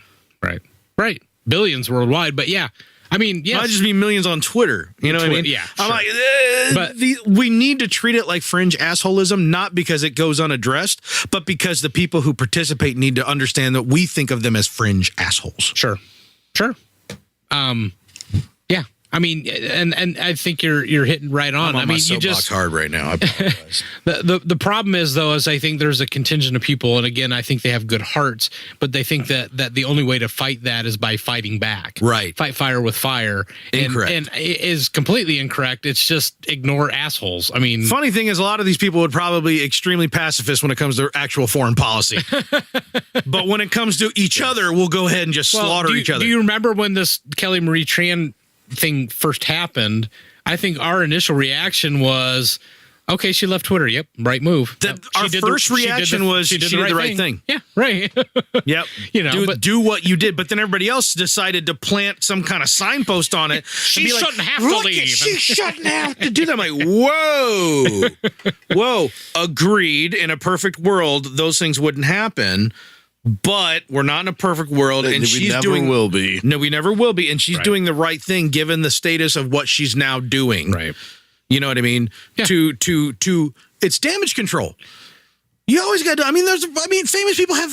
Billions worldwide, but yeah. I mean, yes. Might just be millions on Twitter. You know what I mean? Yeah. I'm like, but we need to treat it like fringe assholism, not because it goes unaddressed, but because the people who participate need to understand that we think of them as fringe assholes. Sure. Yeah. I mean, and I think you're hitting right on. I mean, you just hard right now. I apologize. the problem is, though, is I think there's a contingent of people, and again, I think they have good hearts, but they think that the only way to fight that is by fighting back. Right. Fight fire with fire. Incorrect. And it is completely incorrect. It's just ignore assholes. I mean, funny thing is, a lot of these people would probably be extremely pacifist when it comes to actual foreign policy. But when it comes to each other, we'll go ahead and just slaughter each other. Do you remember when this Kelly Marie Tran thing first happened? I think our initial reaction was, okay, she left Twitter. Yep, right move. Our first reaction was she did the right thing. Yeah, right. Yep. Do what you did. But then everybody else decided to plant some kind of signpost on it. She shouldn't have to leave. She shouldn't have to do that. I'm like, whoa. Agreed. In a perfect world, those things wouldn't happen. But we're not in a perfect world, and we never will be. No, we never will be, and she's doing the right thing given the status of what she's now doing. Right. You know what I mean? Yeah. To it's damage control. You always got to. I mean, famous people have.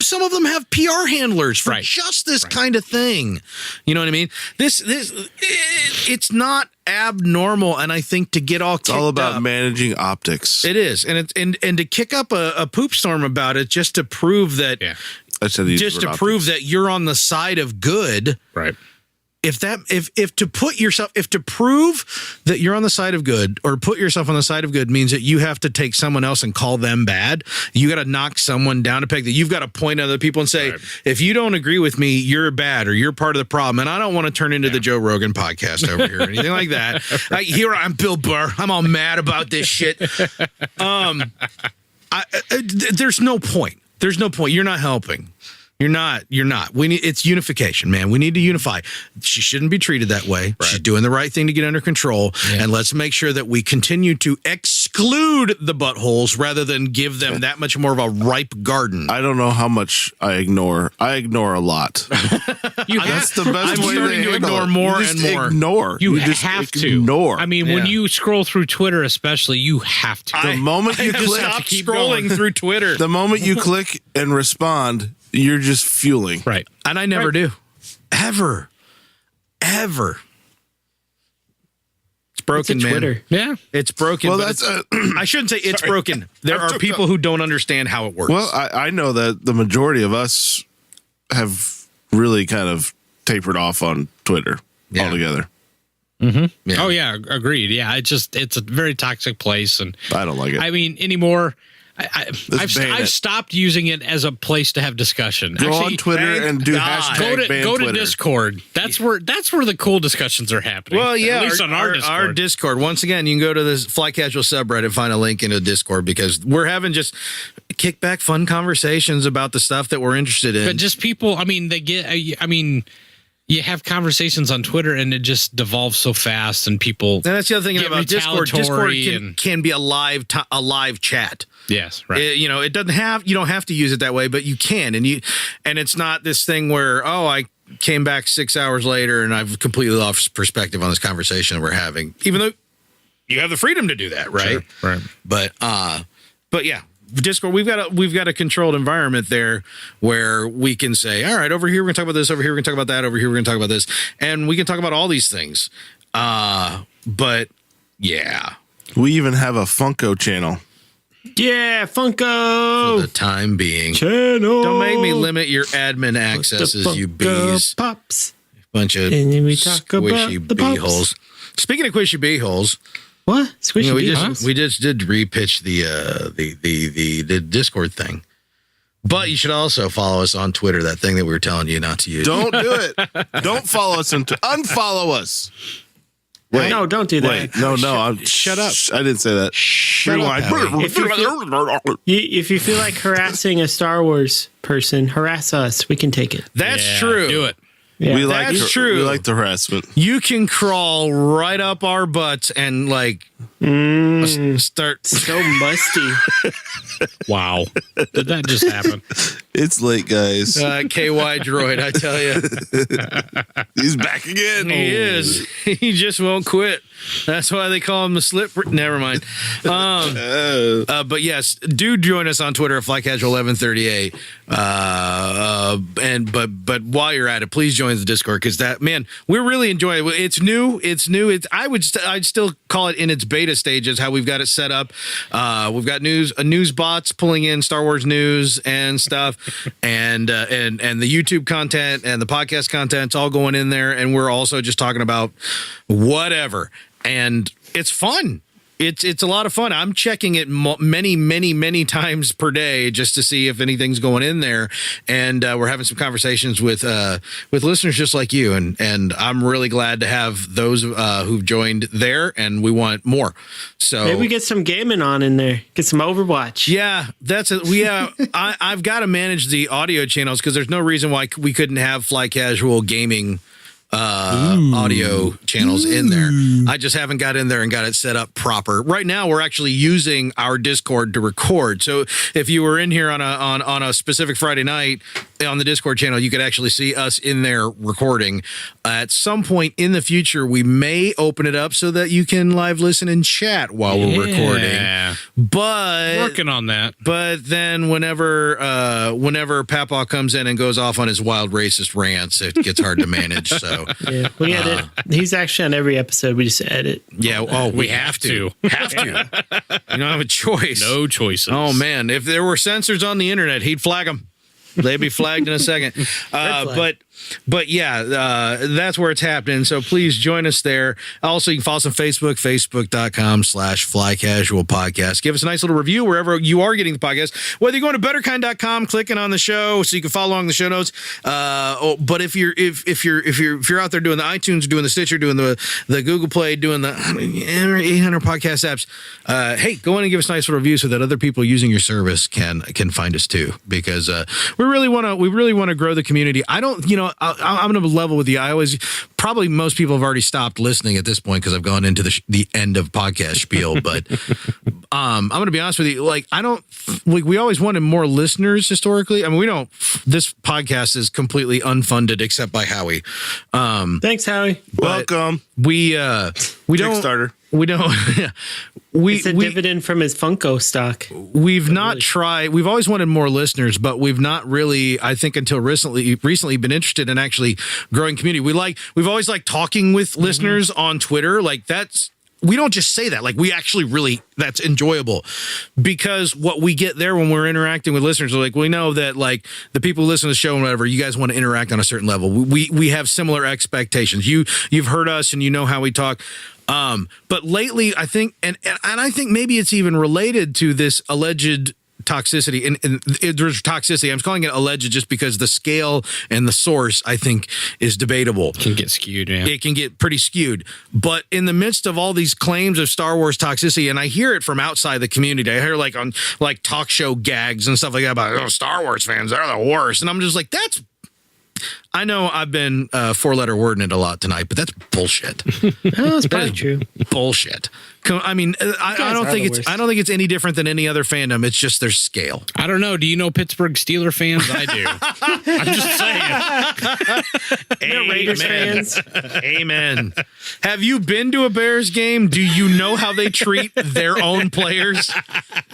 Some of them have PR handlers for just this kind of thing. You know what I mean? It's not abnormal, and I think to get all kicked it's all about up, managing optics. It is, and to kick up a poop storm about it just to prove that. Yeah. Prove that you're on the side of good. Right. If to prove that you're on the side of good, or put yourself on the side of good, means that you have to take someone else and call them bad, you got to knock someone down a peg, that you've got to point at other people and say, if you don't agree with me, you're bad, or you're part of the problem. And I don't want to turn into the Joe Rogan podcast over here or anything like that. Here I'm Bill Burr. I'm all mad about this shit. There's no point. There's no point. You're not helping. You're not. It's unification, man. We need to unify. She shouldn't be treated that way. Right. She's doing the right thing to get under control. Yeah. And let's make sure that we continue to exclude the buttholes rather than give them that much more of a ripe garden. I don't know how much I ignore. I ignore a lot. That's the best way to ignore more and more. Ignore. You just have to ignore. I mean, when you scroll through Twitter, especially, you have to. The moment you click, stop scrolling through Twitter. The moment you click and respond, you're just fueling. Right. And I never do. Ever. It's broken, man. Twitter. Yeah. It's broken. Well, I shouldn't say it's broken. There are people who don't understand how it works. Well, I know that the majority of us have really kind of tapered off on Twitter altogether. Mm-hmm. Yeah. Oh, yeah. Agreed. Yeah. It's a very toxic place. And I don't like it. I mean, anymore... I've stopped using it as a place to have discussion. Go on Twitter and do hashtag go to Discord. That's where the cool discussions are happening. Well, yeah, at least on our Discord. Our Discord. Once again, you can go to the Fly Casual subreddit, find a link into Discord, because we're having just kickback, fun conversations about the stuff that we're interested in. But just people, I mean, you have conversations on Twitter and it just devolves so fast, and people. And that's the other thing about Discord. Discord can be a live chat. Yes, right. It doesn't have. You don't have to use it that way, but you can, and it's not this thing where I came back 6 hours later and I've completely lost perspective on this conversation that we're having, even though you have the freedom to do that, right? Sure, right. But yeah, Discord, we've got a controlled environment there where we can say, all right, over here we're gonna talk about this, over here we're gonna talk about that, over here we're gonna talk about this, and we can talk about all these things. But yeah, we even have a Funko channel. Yeah, Funko. For the time being, Channel. Don't make me limit your admin accesses, you bees. Pops. Bunch of And then we talk squishy about the bee pops. holes. Speaking of squishy bee holes, What? Squishy we just did repitch the Discord thing. But you should also follow us on Twitter, that thing that we were telling you not to use. Don't do it. Don't follow us. Unfollow us. Wait, No, don't do that. Wait, no. Shut up. I didn't say that. up, Howie. If you feel like harassing a Star Wars person, harass us. We can take it. That's true. Do it. Yeah. We like That's true. We like the harassment. You can crawl right up our butts and start. So musty. Wow. Did that just happen? It's late, guys. KY droid, I tell you. He's back again. He is. He just won't quit. That's why they call him the slip. Never mind. But yes, do join us on Twitter at FlyCasual1138. But while you're at it, please join the Discord because we're really enjoying it. It's new. I'd still call it in its beta stages. How we've got it set up. We've got news bots pulling in Star Wars news and stuff, and the YouTube content and the podcast content's all going in there, and we're also just talking about whatever. And it's fun. It's a lot of fun. I'm checking it many times per day just to see if anything's going in there. And we're having some conversations with listeners just like you. And I'm really glad to have those who've joined there. And we want more. So Maybe we get some gaming on in there. Get some Overwatch. Yeah, that's it. I've got to manage the audio channels because there's no reason why we couldn't have Fly Casual gaming audio channels in there. I just haven't got in there and got it set up proper. Right now we're actually using our Discord to record. So if you were in here on a specific Friday night on the Discord channel, you could actually see us in there recording. At some point in the future, we may open it up so that you can live listen and chat while we're recording. But Working on that. But then whenever Papaw comes in and goes off on his wild racist rants, it gets hard to manage. So Yeah, we edit. He's actually on every episode. We just edit. yeah, we have to. Have to. You don't have a choice. No choices. Oh man, if there were censors on the internet, he'd flag them. They'd be flagged in a second. But yeah, that's where it's happening. So please join us there. Also, you can follow us on Facebook, facebook.com/flycasualpodcast. Give us a nice little review wherever you are getting the podcast. Whether you're going to betterkind.com, clicking on the show so you can follow along the show notes. But if you're out there doing the iTunes, doing the Stitcher, doing the Google Play, doing the 800 podcast apps, hey, go in and give us a nice little review so that other people using your service can find us too. Because we really want to grow the community. I don't, I'm going to level with you. Probably most people have already stopped listening at this point because I've gone into the end of podcast spiel. But I'm going to be honest with you. We always wanted more listeners historically. I mean, this podcast is completely unfunded except by Howie. Thanks, Howie. Welcome. We don't. Kickstarter. We don't. It's a dividend from his Funko stock. We've not tried. We've always wanted more listeners, but we've not really, I think, until recently been interested in actually growing community. We've always liked talking with listeners on Twitter. We don't just say that. We actually that's enjoyable because what we get there when we're interacting with listeners are we know that the people who listen to the show and whatever, you guys want to interact on a certain level. We have similar expectations. You've heard us and you know how we talk. But lately, I think, and I think maybe it's even related to this alleged toxicity. And there's toxicity. I'm calling it alleged just because the scale and the source, I think, is debatable. Can get skewed, yeah. It can get pretty skewed. But in the midst of all these claims of Star Wars toxicity, and I hear it from outside the community, I hear on talk show gags and stuff like that about Star Wars fans, they're the worst. And I'm just I know I've been 4-letter wording it a lot tonight, but that's bullshit. That's probably true. Bullshit. I mean, I don't think it's any different than any other fandom. It's just their scale. I don't know. Do you know Pittsburgh Steelers fans? I do. I'm just saying. Raiders fans. Amen. Have you been to a Bears game? Do you know how they treat their own players?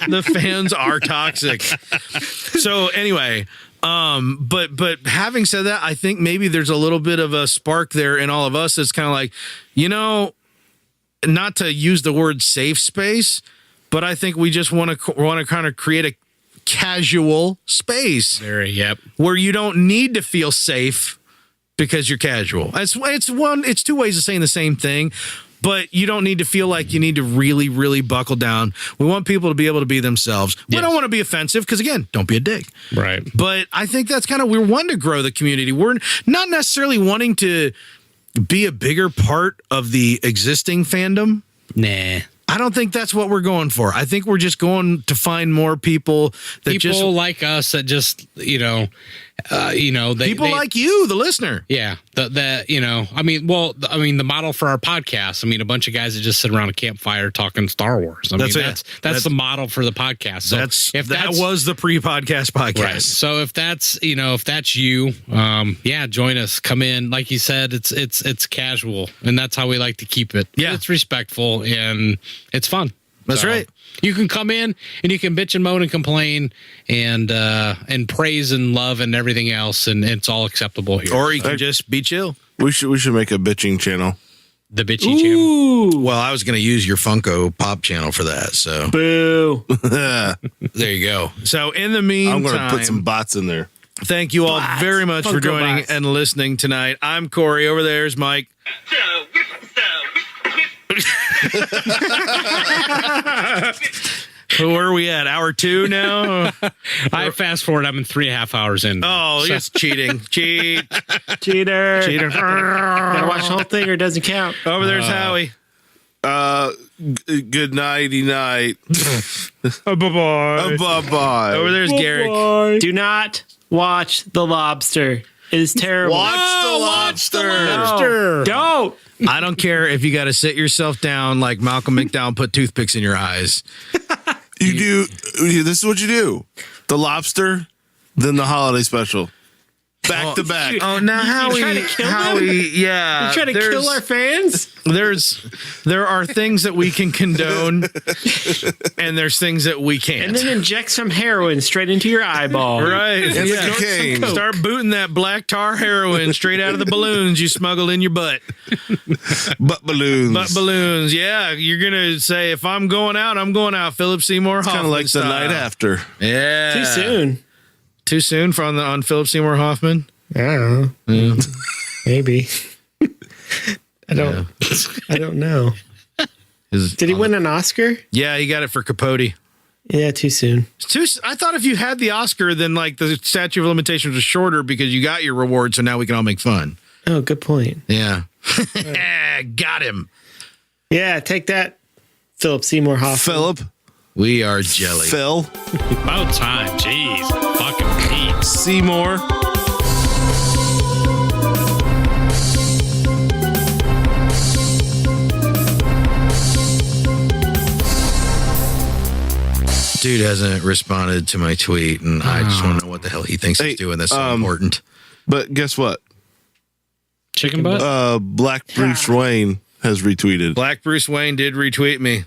The fans are toxic. So anyway, but having said that, I think maybe there's a little bit of a spark there in all of us. It's kind of like, not to use the word safe space, but I think we just want to kind of create a casual space. Where you don't need to feel safe because you're casual. It's two ways of saying the same thing, but you don't need to feel like you need to really, really buckle down. We want people to be able to be themselves. We don't want to be offensive because, again, don't be a dick. Right. But I think that's we're wanting to grow the community. We're not necessarily wanting to be a bigger part of the existing fandom. Nah. I don't think that's what we're going for. I think we're just going to find more people that like us that just, people like you, the listener. Yeah. The model for our podcast, a bunch of guys that just sit around a campfire talking Star Wars. That's the model for the podcast. So that was the pre-podcast podcast. Right. So if that's you, join us, come in. Like you said, it's casual, and that's how we like to keep it. Yeah. It's respectful and it's fun. That's right. You can come in and you can bitch and moan and complain and praise and love and everything else, and it's all acceptable here. Or you can just be chill. We should make a bitching channel. The bitchy channel. Well, I was going to use your Funko Pop channel for that. So boo. There you go. So in the meantime, I'm going to put some bots in there. Thank you all very much for joining and listening tonight. I'm Corey. Over there's Mike. Where are we at? Hour 2 now? I fast forward. I'm in 3.5 hours in. It's cheating. Cheater. Gotta watch the whole thing or it doesn't count. Over there's Howie. Good nighty night. Bye-bye. Bye-bye. Over there's Garrick. Do not watch The Lobster. It is terrible. Watch the lobster. No, don't. I don't care if you got to sit yourself down like Malcolm McDowell and put toothpicks in your eyes. You do. This is what you do. The Lobster, then the holiday special. Back to back. Oh, now Howie, yeah. You trying to kill our fans? There are things that we can condone, and there's things that we can't. And then inject some heroin straight into your eyeball. Right. And cocaine. Start booting that black tar heroin straight out of the balloons you smuggled in your butt. Butt balloons. Butt balloons. Yeah. You're going to say, if I'm going out, I'm going out. Philip Seymour Hoffman. Kind of like style. The Night After. Yeah. Too soon. Too soon on Philip Seymour Hoffman? I don't know. Yeah. Maybe. I don't know. Did he win an Oscar? Yeah, he got it for Capote. Yeah, too soon. I thought if you had the Oscar, then like the statute of limitations was shorter because you got your reward, so now we can all make fun. Oh, good point. Yeah. Got him. Yeah, take that, Philip Seymour Hoffman. Philip. We are jelly. Phil. About time. Jeez. Fucking Pete. Seymour. Dude hasn't responded to my tweet, and I just want to know what the hell he thinks he's doing that's so important. But guess what? Chicken butt? Black Bruce Wayne has retweeted. Black Bruce Wayne did retweet me.